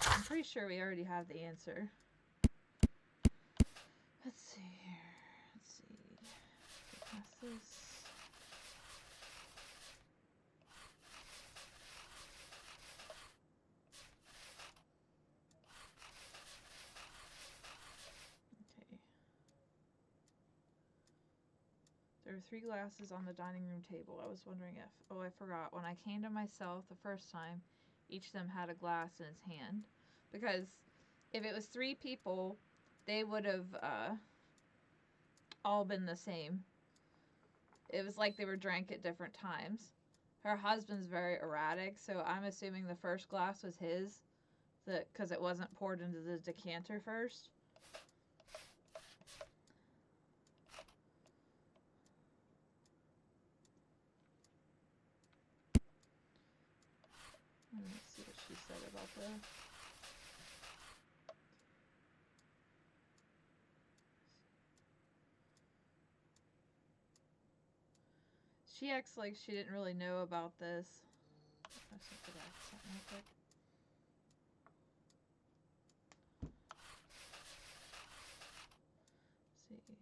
I'm pretty sure we already have the answer. Let's see here. Let's see. Get past this. Okay. There were 3 glasses on the dining room table. I was wondering if... Oh, I forgot. When I came to myself the first time, each of them had a glass in his hand. Because if it was 3 people, they would have all been the same. It was like they were drank at different times. Her husband's very erratic, so I'm assuming the first glass was his, because it wasn't poured into the decanter first. Let's see what she said about the... She acts like she didn't really know about this. Let's go back to something real quick. Let's see.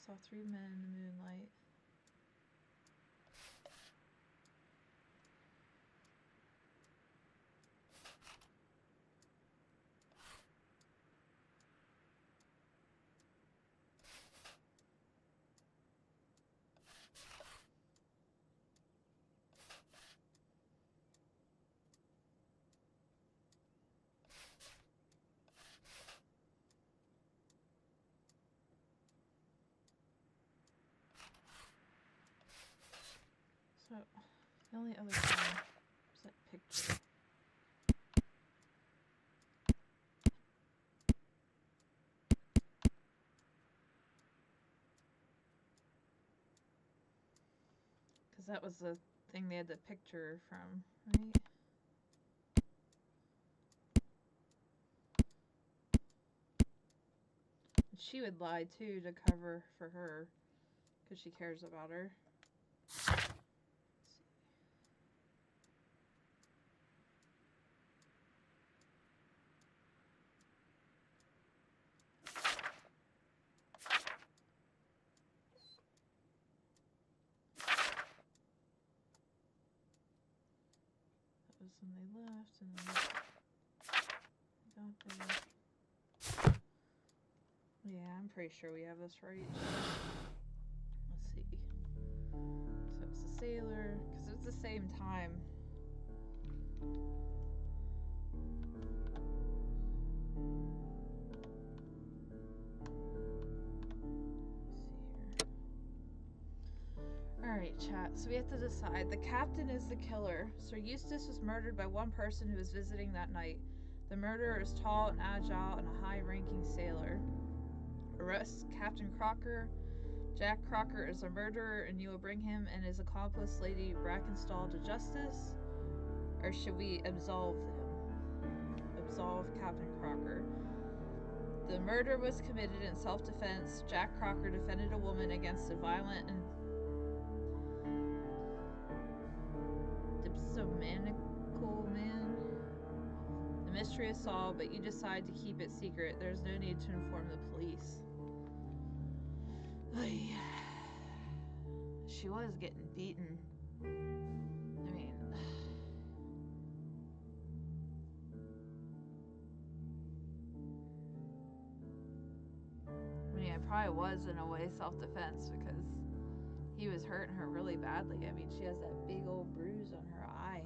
Saw 3 men in the moonlight. So, the only other thing is that picture. Because that was the thing they had the picture from, right? And she would lie too to cover for her, because she cares about her. That was when they left, and then they got there. Yeah. pretty sure we have this right. Let's see. So it's a sailor, because it's the same time. Alright, chat. So we have to decide. The captain is the killer. Sir Eustace was murdered by one person who was visiting that night. The murderer is tall and agile and a high-ranking sailor. Arrest Captain Crocker. Jack Crocker is a murderer, and you will bring him and his accomplice, Lady Brackenstall, to justice? Or should we absolve them? Absolve Captain Crocker. The murder was committed in self-defense. Jack Crocker defended a woman against a violent and dipsomaniacal man. The mystery is solved, but you decide to keep it secret. There's no need to inform the police. Ay. She was getting beaten. I mean... I probably was in a way self-defense because he was hurting her really badly. I mean, she has that big old bruise on her eye.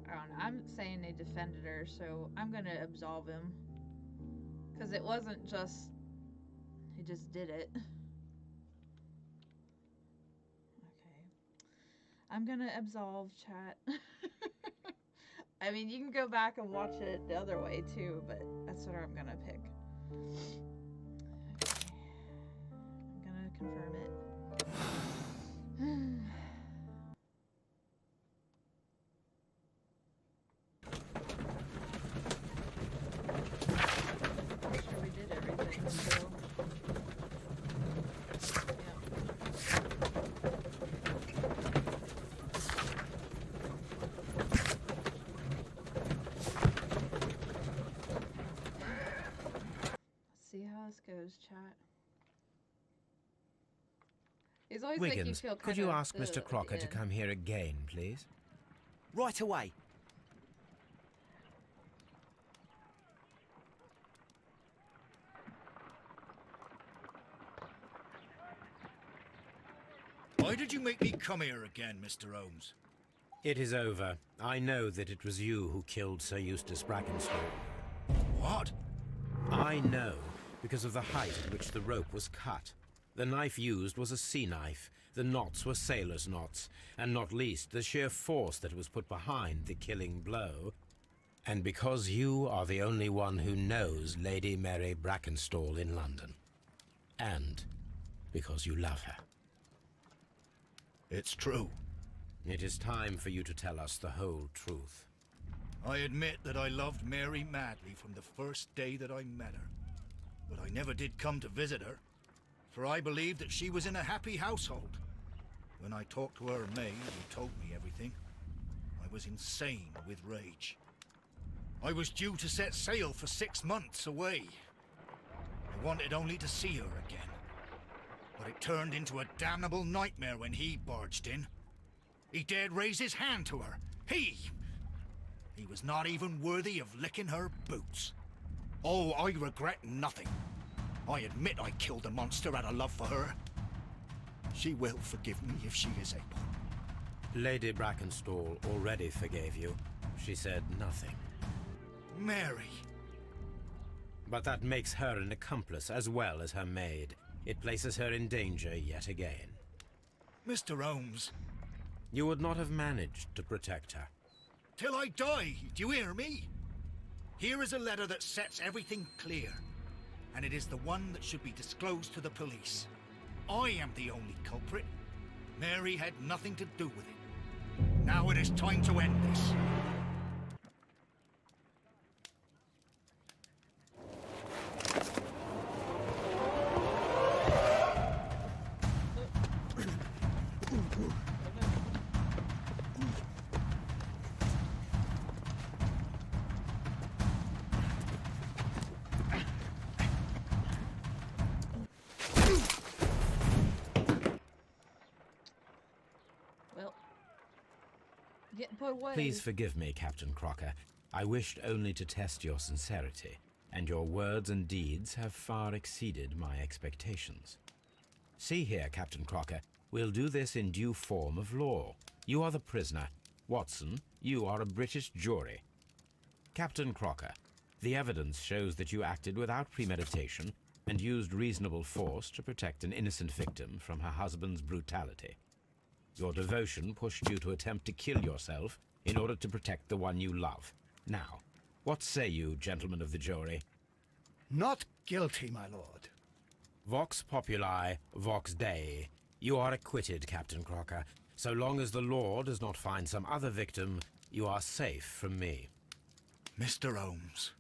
I don't know. I'm saying they defended her, so I'm gonna absolve him. Because it wasn't just... He just did it. Okay. I'm gonna absolve, chat. I mean, you can go back and watch it the other way, too, but that's what I'm gonna pick. Okay. I'm gonna confirm it. I'm sure we did everything, so... Yeah. Let's see how this goes, chat. He's always making you Wiggins, feel could you kinda ask Mr. Crocker to come here again, please? Right away. Why did you make me come here again, Mr. Holmes? It is over. I know that it was you who killed Sir Eustace Brackenstall. What? I know because of the height at which the rope was cut. The knife used was a sea knife. The knots were sailor's knots, and not least the sheer force that was put behind the killing blow. And because you are the only one who knows Lady Mary Brackenstall in London. And because you love her. It's true. It is time for you to tell us the whole truth. I admit that I loved Mary madly from the first day that I met her. But I never did come to visit her, for I believed that she was in a happy household. When I talked to her maid, who told me everything, I was insane with rage. I was due to set sail for 6 months away. I wanted only to see her again. But it turned into a damnable nightmare when he barged in. He dared raise his hand to her. He was not even worthy of licking her boots. Oh, I regret nothing. I admit I killed the monster out of love for her. She will forgive me if she is able. Lady Brackenstall already forgave you. She said nothing. Mary. But that makes her an accomplice as well as her maid. It places her in danger yet again. Mr. Holmes. You would not have managed to protect her. Till I die, do you hear me? Here is a letter that sets everything clear. And it is the one that should be disclosed to the police. I am the only culprit. Mary had nothing to do with it. Now it is time to end this. Get put away. Please forgive me, Captain Crocker. I wished only to test your sincerity. and your words and deeds have far exceeded my expectations. See here, Captain Crocker, we'll do this in due form of law. You are the prisoner. Watson, you are a British jury. Captain Crocker, the evidence shows that you acted without premeditation and used reasonable force to protect an innocent victim from her husband's brutality. Your devotion pushed you to attempt to kill yourself in order to protect the one you love. Now, what say you, gentlemen of the jury? Not guilty, my lord. Vox populi, vox dei. You are acquitted, Captain Crocker. So long as the law does not find some other victim, you are safe from me. Mr. Holmes.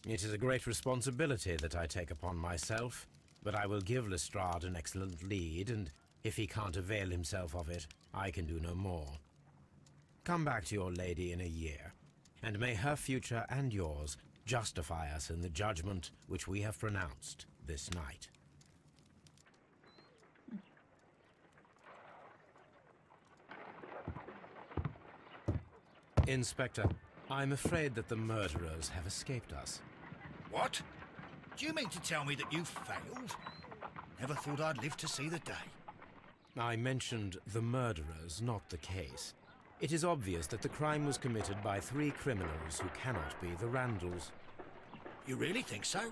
It is a great responsibility that I take upon myself, but I will give Lestrade an excellent lead, and if he can't avail himself of it, I can do no more. Come back to your lady in a year, and may her future and yours justify us in the judgment which we have pronounced this night. Inspector, I'm afraid that the murderers have escaped us. What? Do you mean to tell me that you failed? Never thought I'd live to see the day. I mentioned the murderers, not the case. It is obvious that the crime was committed by 3 criminals who cannot be the Randalls. You really think so?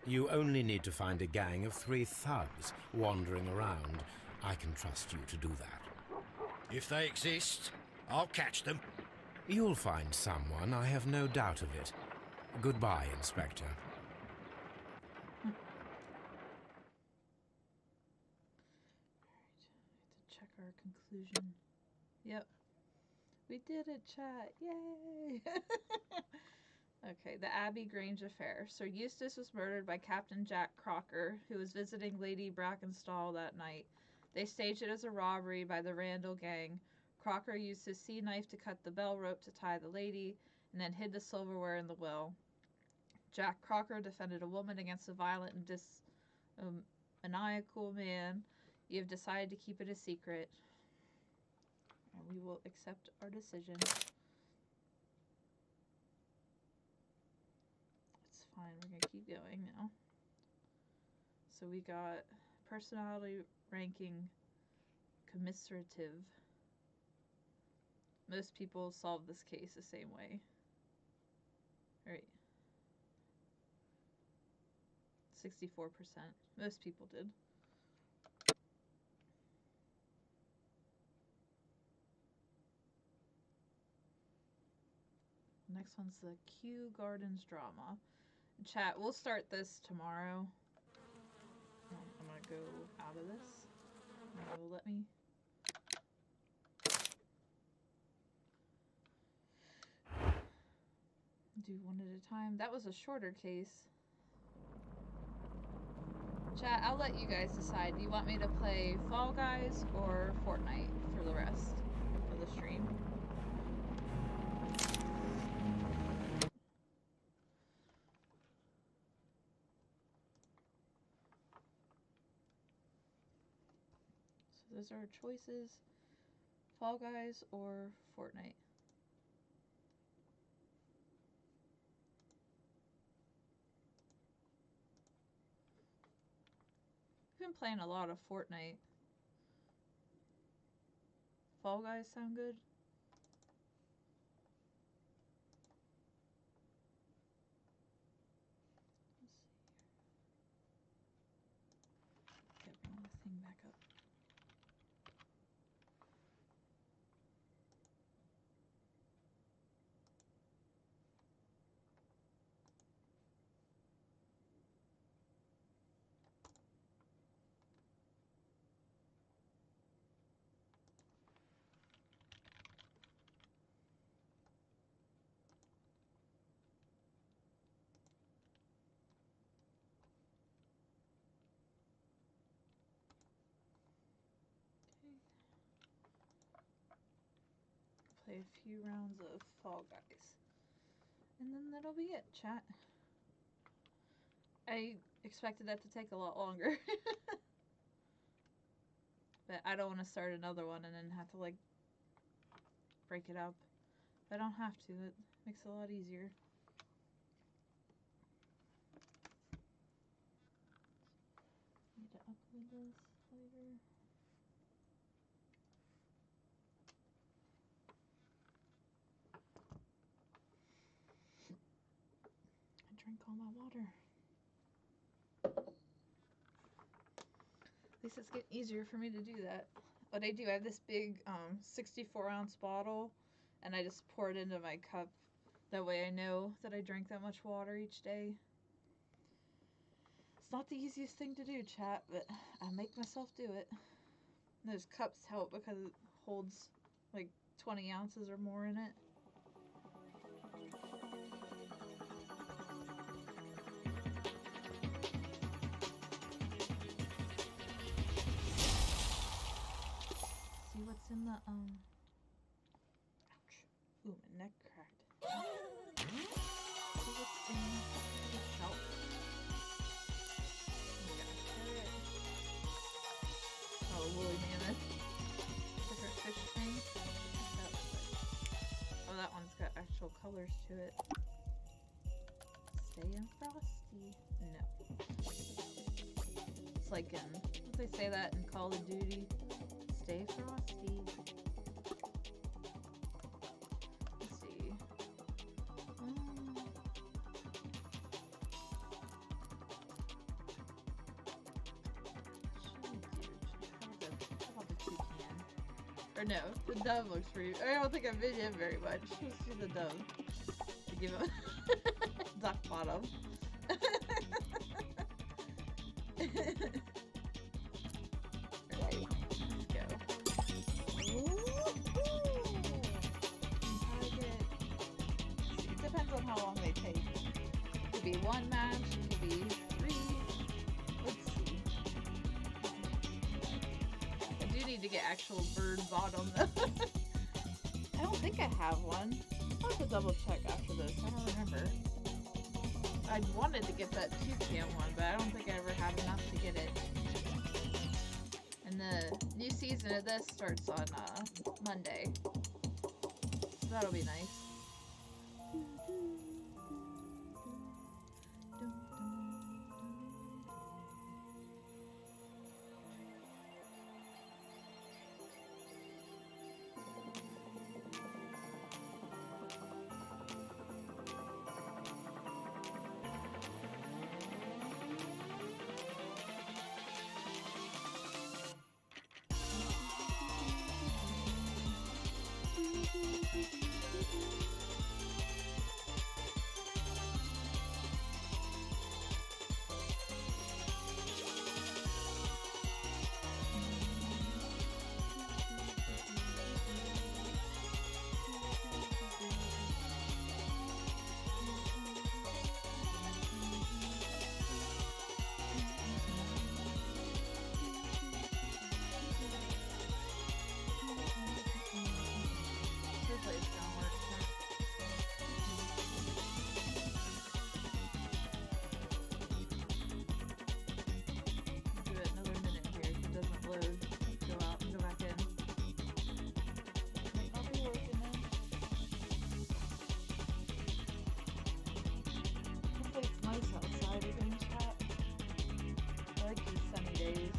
You only need to find a gang of 3 thugs wandering around. I can trust you to do that. If they exist, I'll catch them. You'll find someone, I have no doubt of it. Goodbye, Inspector. Alright, to check our conclusion. Yep. We did it, chat. Yay! Okay, the Abbey Grange affair. Sir Eustace was murdered by Captain Jack Crocker, who was visiting Lady Brackenstall that night. They staged it as a robbery by the Randall gang. Crocker used his sea knife to cut the bell rope to tie the lady, and then hid the silverware in the well. Jack Crocker defended a woman against a violent and maniacal man. You have decided to keep it a secret, and we will accept our decision. It's fine, we're gonna keep going now. So we got personality ranking commiserative. Most people solve this case the same way. Right. 64%. Most people did. Next one's the Kew Gardens drama. Chat, we'll start this tomorrow. I'm gonna go out of this. And it'll let me. Do one at a time. That was a shorter case. Chat, I'll let you guys decide. Do you want me to play Fall Guys or Fortnite for the rest of the stream? So those are our choices. Fall Guys or Fortnite. I've been playing a lot of Fortnite. Fall Guys sound good? Let's see here. Yeah, bring this thing back up. Play a few rounds of Fall Guys. And then that'll be it, chat. I expected that to take a lot longer. But I don't want to start another one and then have to, like, break it up. I don't have to. It makes it a lot easier. I drank all my water. At least it's getting easier for me to do that. What I do, I have this big 64-ounce bottle, and I just pour it into my cup. That way I know that I drank that much water each day. It's not the easiest thing to do, chat, but I make myself do it. And those cups help because it holds like 20 ounces or more in it. See what's in the ouch. Ooh, my neck cracked. See what's in the shelf. We got a carrot. Oh, woolly mammoth. Different fish tank. What's that look like? Oh, that one's got actual colors to it. Stay in frosty. No. It's like in, don't they say that in Call of Duty? Stay frosty. Let's see. How about the toucan? Or no, the dove looks pretty. I don't think I bit him very much. Let's do the dove. To give him duck bottom. Alright, let's go. It depends on how long they take. It could be one match, it could be 3. Let's see. I do need to get actual bird bottom though. I don't think I have one. I'll have to double check after this. I don't remember. I wanted to get that toucan one, but I don't think I ever had enough to get it. And the new season of this starts on Monday. So that'll be nice. Hopefully it's gonna work. Give it another minute here. If it doesn't load, go out and go back in. Might not be working then. Hopefully it's nice outside again, chat. I like these sunny days.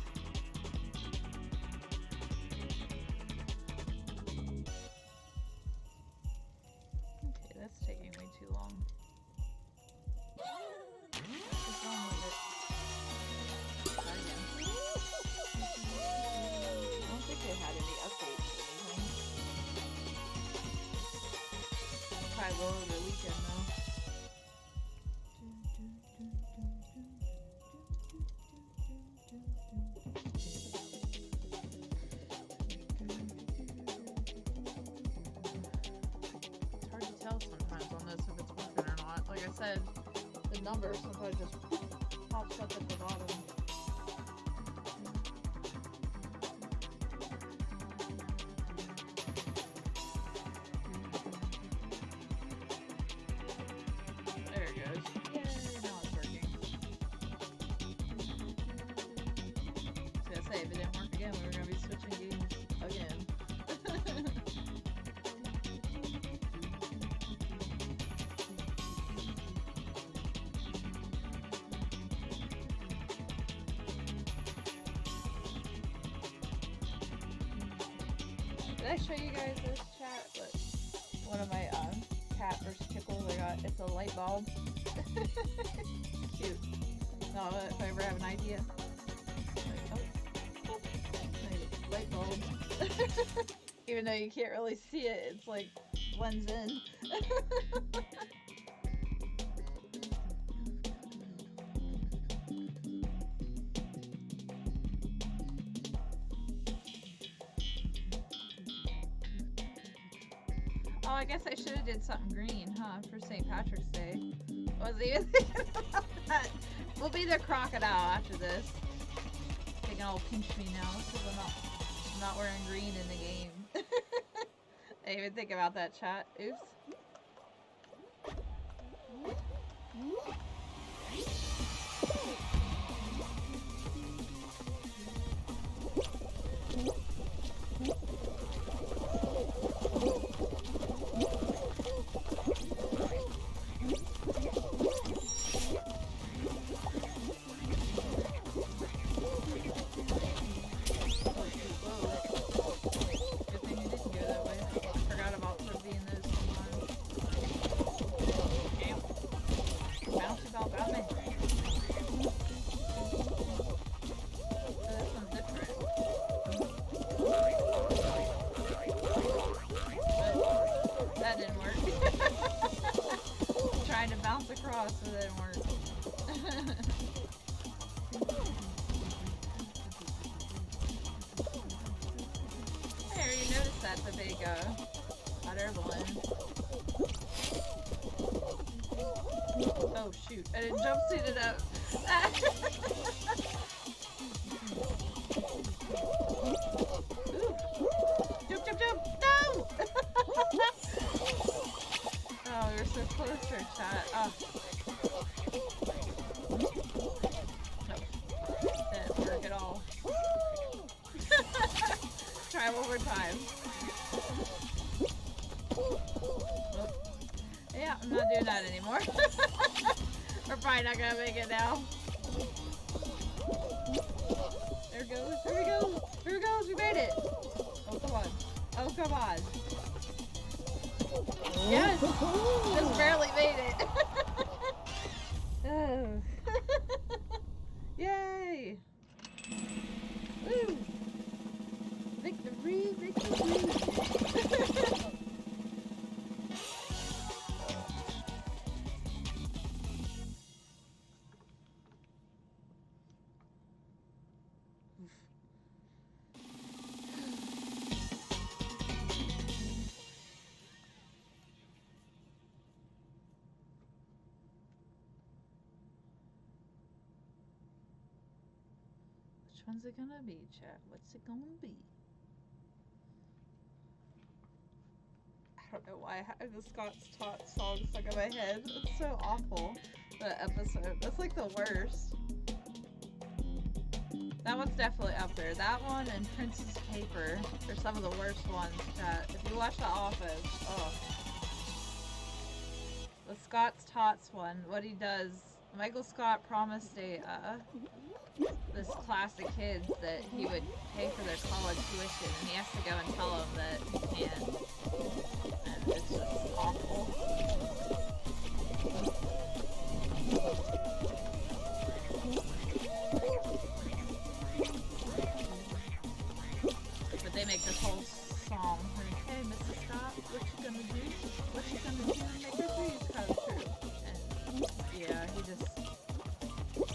Okay, that's taking way too long. What's wrong with it? Try again. I don't think they had any updates or anything. Probably will over the weekend though. It's hard to tell sometimes on this if it's working or not. Like I said, the number sometimes just pops up at the bottom. There it goes. Yay, now it's working. So I say, if it didn't work again, we were going to be switching games again. Did I show you guys this chat? But one of my cat versus pickles I got. It's a light bulb. Cute. No, if I ever have an idea. Like, oh, light bulb. Even though you can't really see it, it's like blends in. Oh, I guess I should have did something green, huh, for St. Patrick's Day. Wasn't even thinking about that. We'll be the crocodile after this. They can all pinch me now because I'm not wearing green in the game. I didn't even think about that, chat. Oops. Across, so that didn't work. There, you noticed that the big hot air balloon. Oh shoot! I didn't jumpsuit it up. Ooh. Jump, jump, jump! No! Oh, we were so close to our chat. Oh. Nope. Didn't work at all. Try one more time. Nope. Yeah, I'm not doing that anymore. We're probably not gonna make it now. There it goes. Here we go. Here it goes. We made it. Oh, come on. Oh, come on. Yes! Just barely made it. Oh. Yay! Woo! Victory, victory! Which one's it gonna be, chat? What's it gonna be? I don't know why I have the Scott's Tot song stuck in my head. It's so awful. The episode. That's like the worst. That one's definitely up there. That one and Prince's Paper are some of the worst ones, chat. If you watch The Office, oh. The Scott's Tots one, what he does, Michael Scott promised this class of kids that he would pay for their college tuition, and he has to go and tell them that he can't. And it's just awful. But they make this whole song like, hey, Mrs. Scott, what you gonna do? What you gonna do to make your dreams come true? And yeah, he just...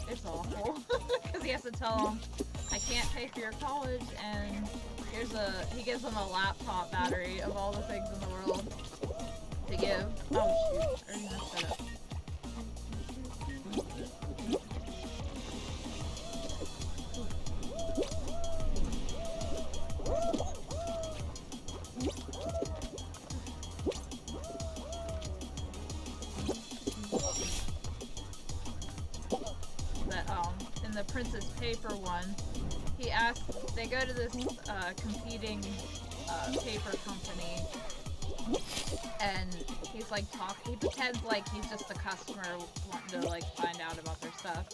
It's awful. Because he has to tell them, I can't pay for your college, and he gives them a laptop battery of all the things in the world to give. Oh shoot, I already messed that up. In the Prince's Paper one, they go to this competing paper company, and he's like he pretends like he's just a customer wanting to like find out about their stuff.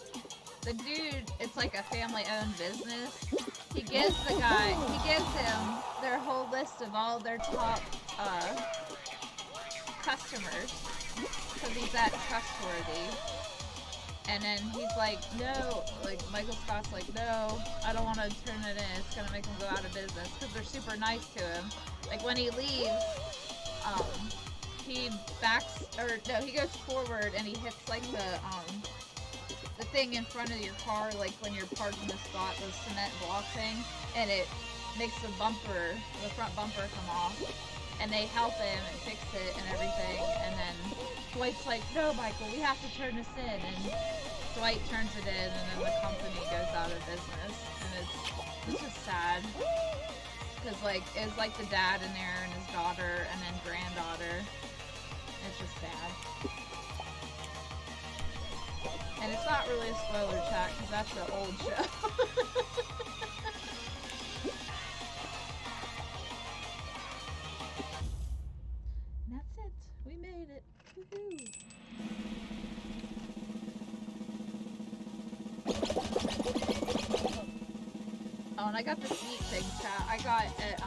The dude, it's like a family-owned business. He gives him their whole list of all their top customers because he's that trustworthy. And then he's like, no, like Michael Scott's like, no, I don't want to turn it in. It's gonna make him go out of business because they're super nice to him. Like when he leaves, he backs, or no, he goes forward and he hits like the thing in front of your car, like when you're parked in the spot, the cement block thing, and it makes the bumper, the front bumper come off. And they help him and fix it and everything, and then Dwight's like, no, Michael, we have to turn this in, and Dwight turns it in, and then the company goes out of business, and it's just sad, because, like, it's like the dad in there, and his daughter, and then granddaughter, it's just sad. And it's not really a spoiler chat, because that's an old show. That's it. We made it. Woohoo. Oh, and I got the sneak thing, chat. I got at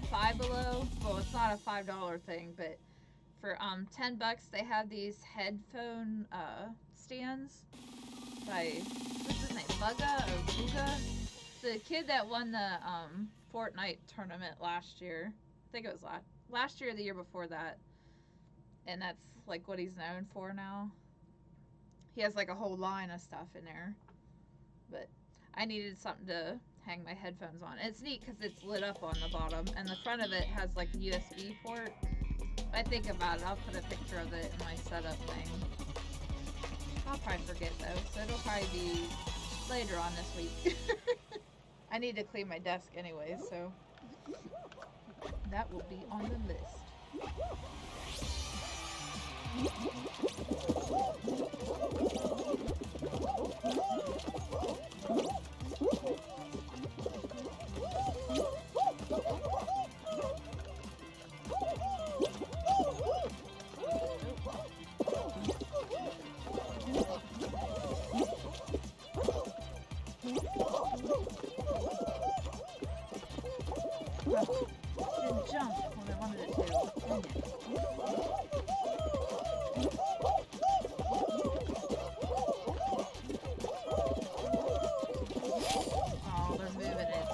Five Below. Well, it's not a $5 thing, but for $10 they have these headphone stands by what's his name? Bugga or Booga? The kid that won the Fortnite tournament last year. I think it was last year or the year before that. And that's like what he's known for now. He has like a whole line of stuff in there. But I needed something to hang my headphones on. And it's neat because it's lit up on the bottom. And the front of it has like a USB port. If I think about it, I'll put a picture of it in my setup thing. I'll probably forget though. So it'll probably be later on this week. I need to clean my desk anyway, so that will be on the list. Didn't jump when I wanted it to. Dang it. Oh, they're moving it.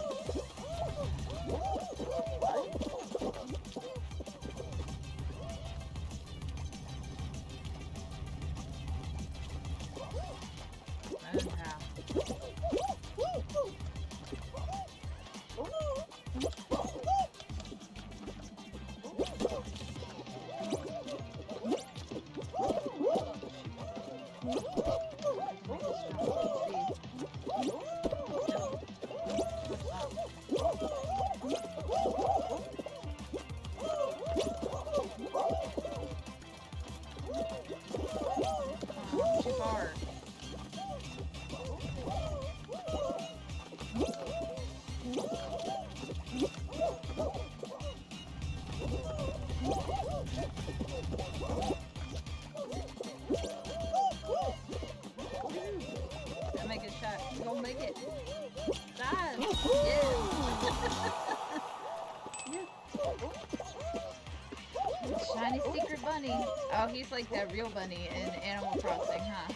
Shiny secret bunny. Oh, he's like that real bunny in Animal Crossing, huh?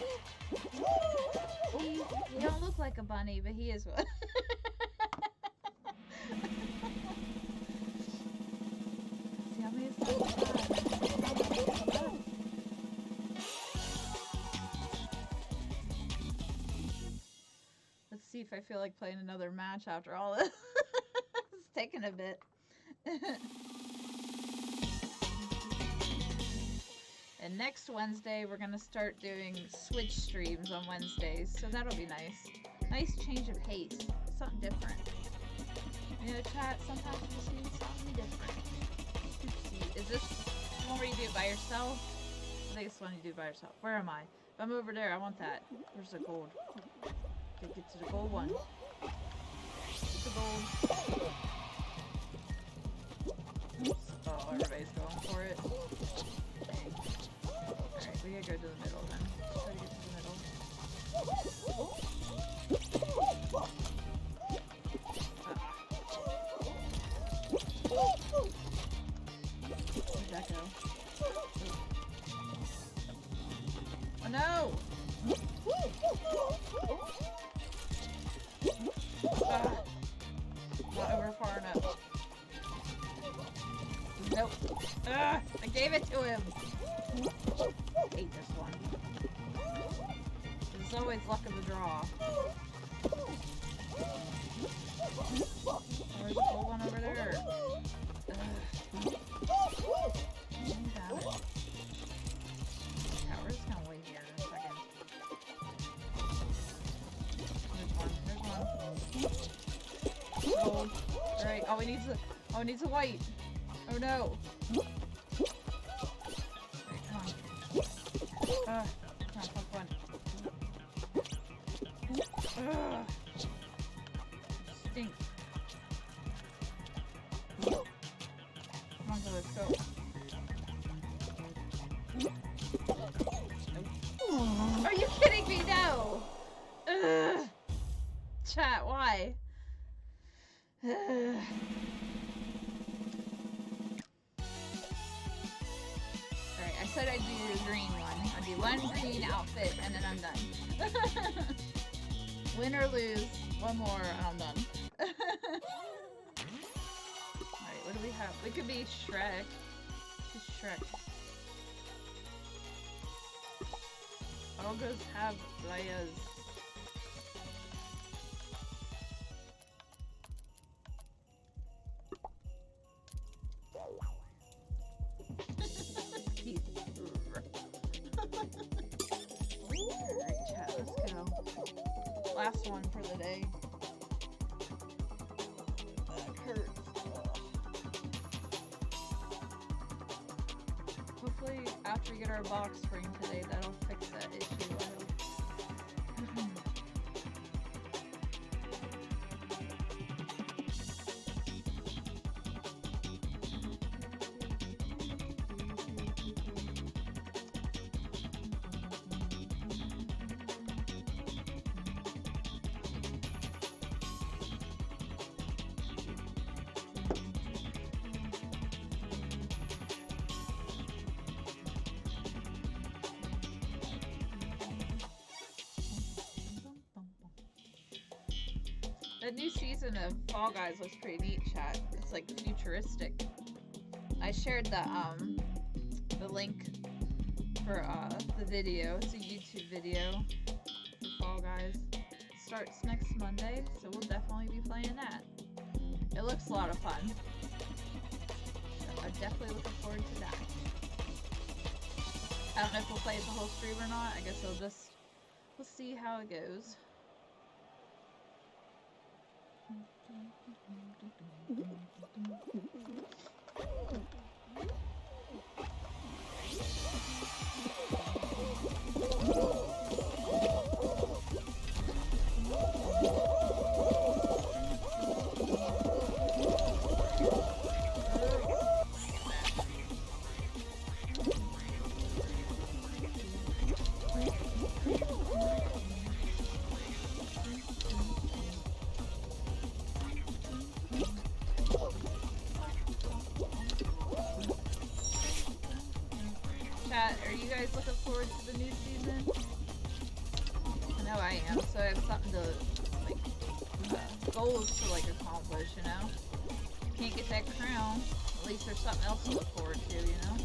He don't look like a bunny, but he is one. See how many Let's see if I feel like playing another match after all this. It's taking a bit. And next Wednesday, we're going to start doing Switch streams on Wednesdays, so that'll be nice. Nice change of pace. Something different. You know, chat, sometimes you just need something different. Let's see, is this the one where you do it by yourself? I think it's the one you do it by yourself. Where am I? If I'm over there, I want that. Where's the gold? Okay, get to the gold one. Get the gold. Oh, everybody's going for it. Alright, we gotta go to the middle then. Let's try to get to the middle. nowhere far enough. Nope. Ugh, I gave it to him. Hate this one. There's always luck of the draw. There's a whole one over there. Tower's gonna wait here in a second. There's one. Gold. Alright, all we needs a white. Oh no. Alright, come on. Come on, fuck one. Stink. Come on, go, let's go. Are you kidding me? No! Ugh. Chat, why? Alright, I said I'd be the green one. I'd be one green outfit and then I'm done. Win or lose, one more and I'm done. Alright, what do we have? We could be Shrek. Just Shrek. Olga's have Raya's. Alright, chat, let's go. Last one for the day. That hurts. Hopefully, after we get our box spring today, that'll fix that issue. I hope. The new season of Fall Guys looks pretty neat, chat. It's like futuristic. I shared the link for the video. It's a YouTube video for Fall Guys. It starts next Monday, so we'll definitely be playing that. It looks a lot of fun. So I'm definitely looking forward to that. I don't know if we'll play it the whole stream or not. I guess we'll see how it goes. Are you guys looking forward to the new season? I know I am, so I have something to, like, goals to, like, accomplish, you know? Can't get that crown, at least there's something else to look forward to, you know?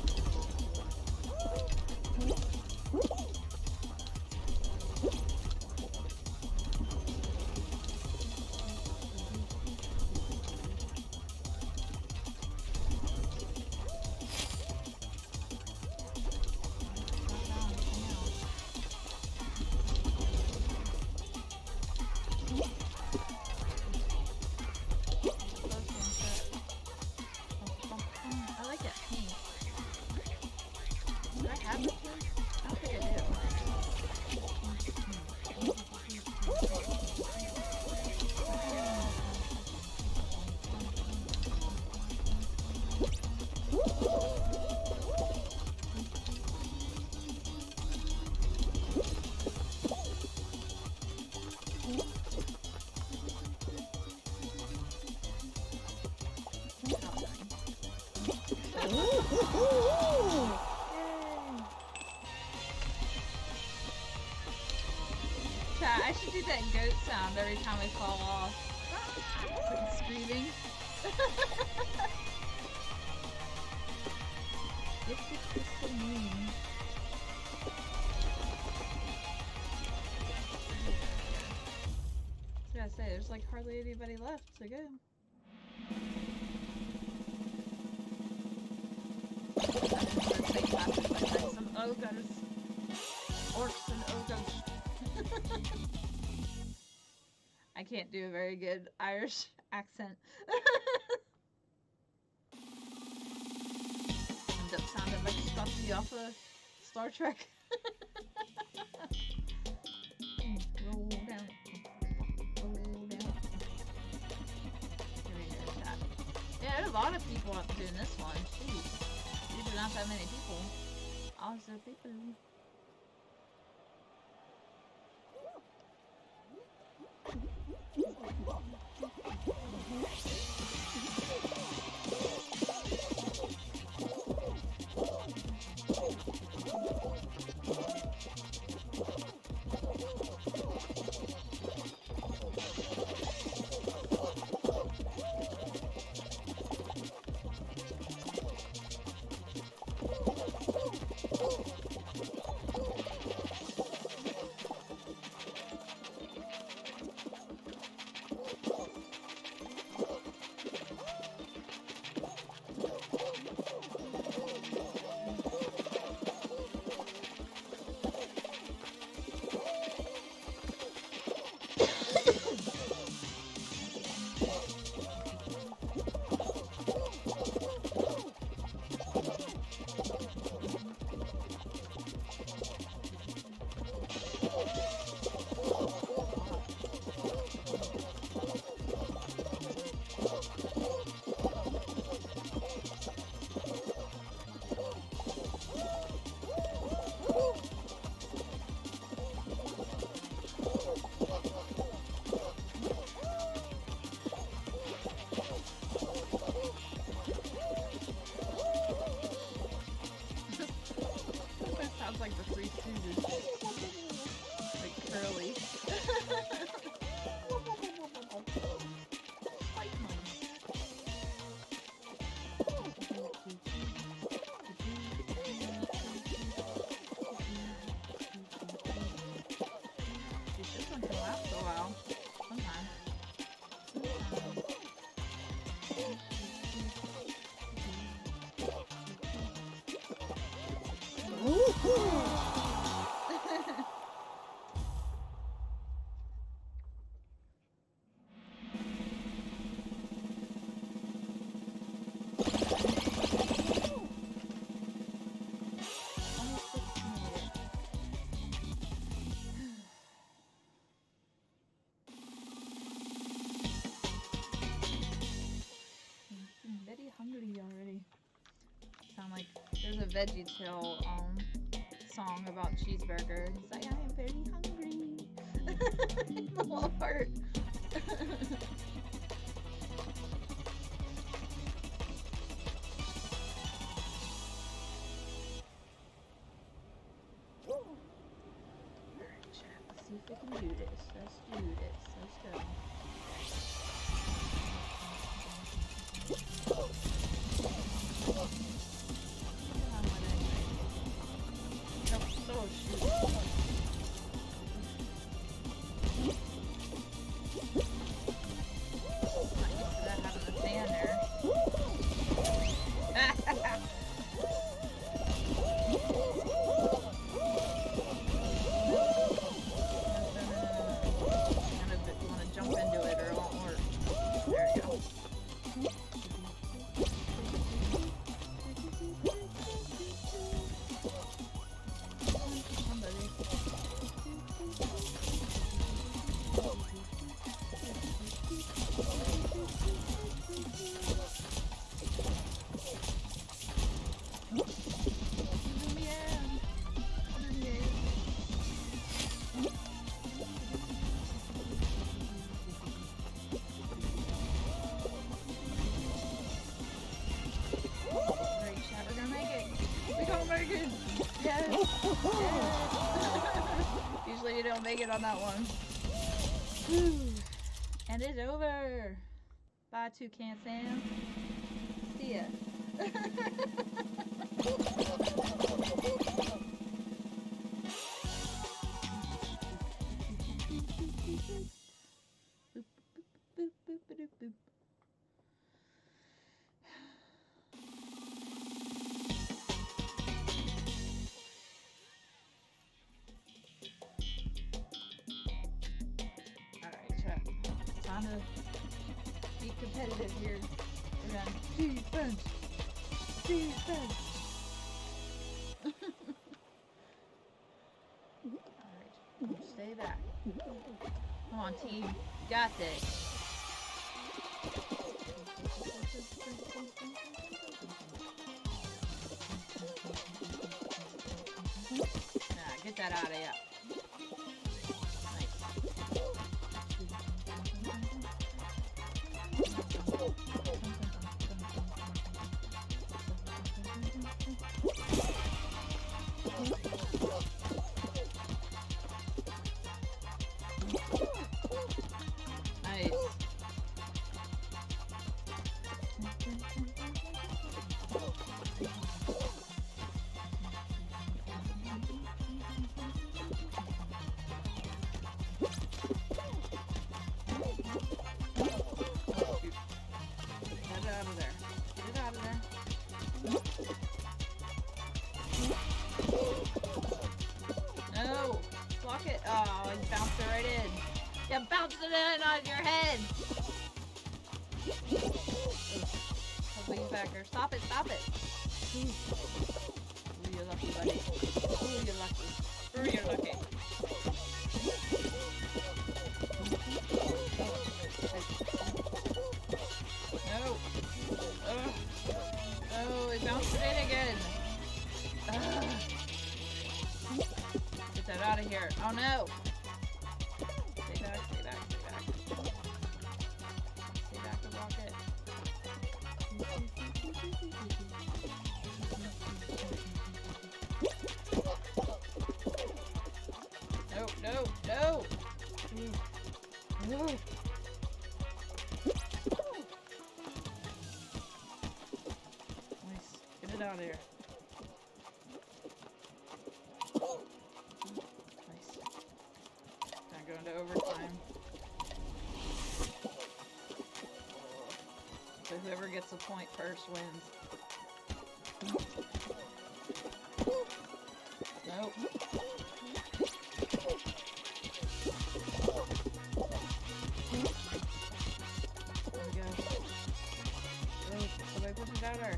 Chat, I should do that goat sound every time I fall off. Screaming. hardly anybody left to go. Some ogres. Orcs and ogres. I can't do a very good Irish accent. End up sounding like Scotty off of Star Trek. Roll down. Roll down. Here we go, chat. Yeah, there's a lot of people up doing this one. Jeez. Usually not that many people. Also people. Like the Three Stooges. Like curly. This one can last a while. Sometimes. Sound like there's a VeggieTale song about cheeseburger. He's like, I am very hungry. The whole part. Alright, chat. Let's see if we can do this. Let's do this. Let's go. Oh, shoot. Not used to that having a fan there. You want to jump into it or it won't work. There we go. Usually you don't make it on that one. And it's over. Bye, Toucan Sam. See ya. Boop, boop, boop. trying to be competitive here. We're on defense. Defense. Alright, stay back. Come on, team. You got this. Nah, get that out of here. Nice. Get it out of there. Get it out of there. No! Block it. Oh, you bounced it right in. You bounced it in on your head! I'll you back here. Stop it, stop it! Ooh, you're lucky, buddy. Ooh, you're lucky. Ooh, you're lucky. No! Oh, it bounced it in again! Get that out of here. Oh no! Stay back, stay back, stay back. Stay back and rock it. No, no, no! No. Nice. Get it out of here. Nice. Gonna go into overtime. So whoever gets a point first wins. Nope. There we go. Oh, somebody push it out there.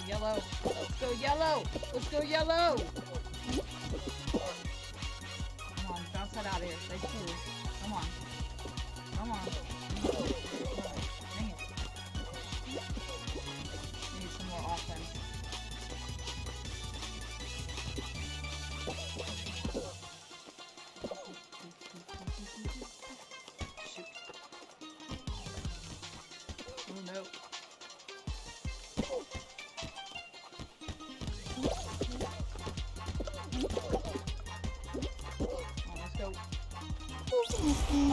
Yellow. Let's go yellow. Let's go yellow. Come on, bounce that out of here. Stay cool. Come on. Come on. Dang it. Need some more offense. Shoot. Oh no.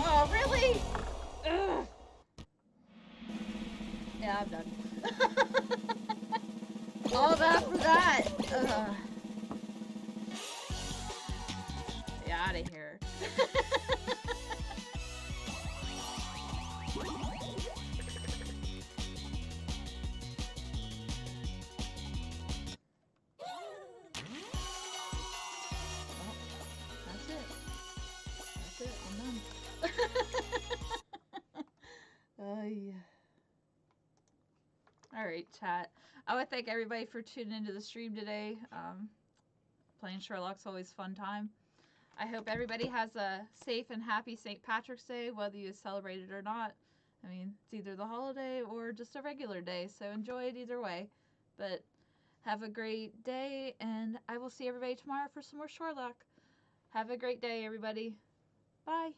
Oh, really? Ugh. Yeah, I'm done. All that for that. Get out of here. Alright, chat. I would thank everybody for tuning into the stream today. Playing Sherlock's always fun time. I hope everybody has a safe and happy St. Patrick's Day, whether you celebrate it or not. I mean, it's either the holiday or just a regular day, so enjoy it either way. But have a great day, and I will see everybody tomorrow for some more Sherlock. Have a great day, everybody. Bye.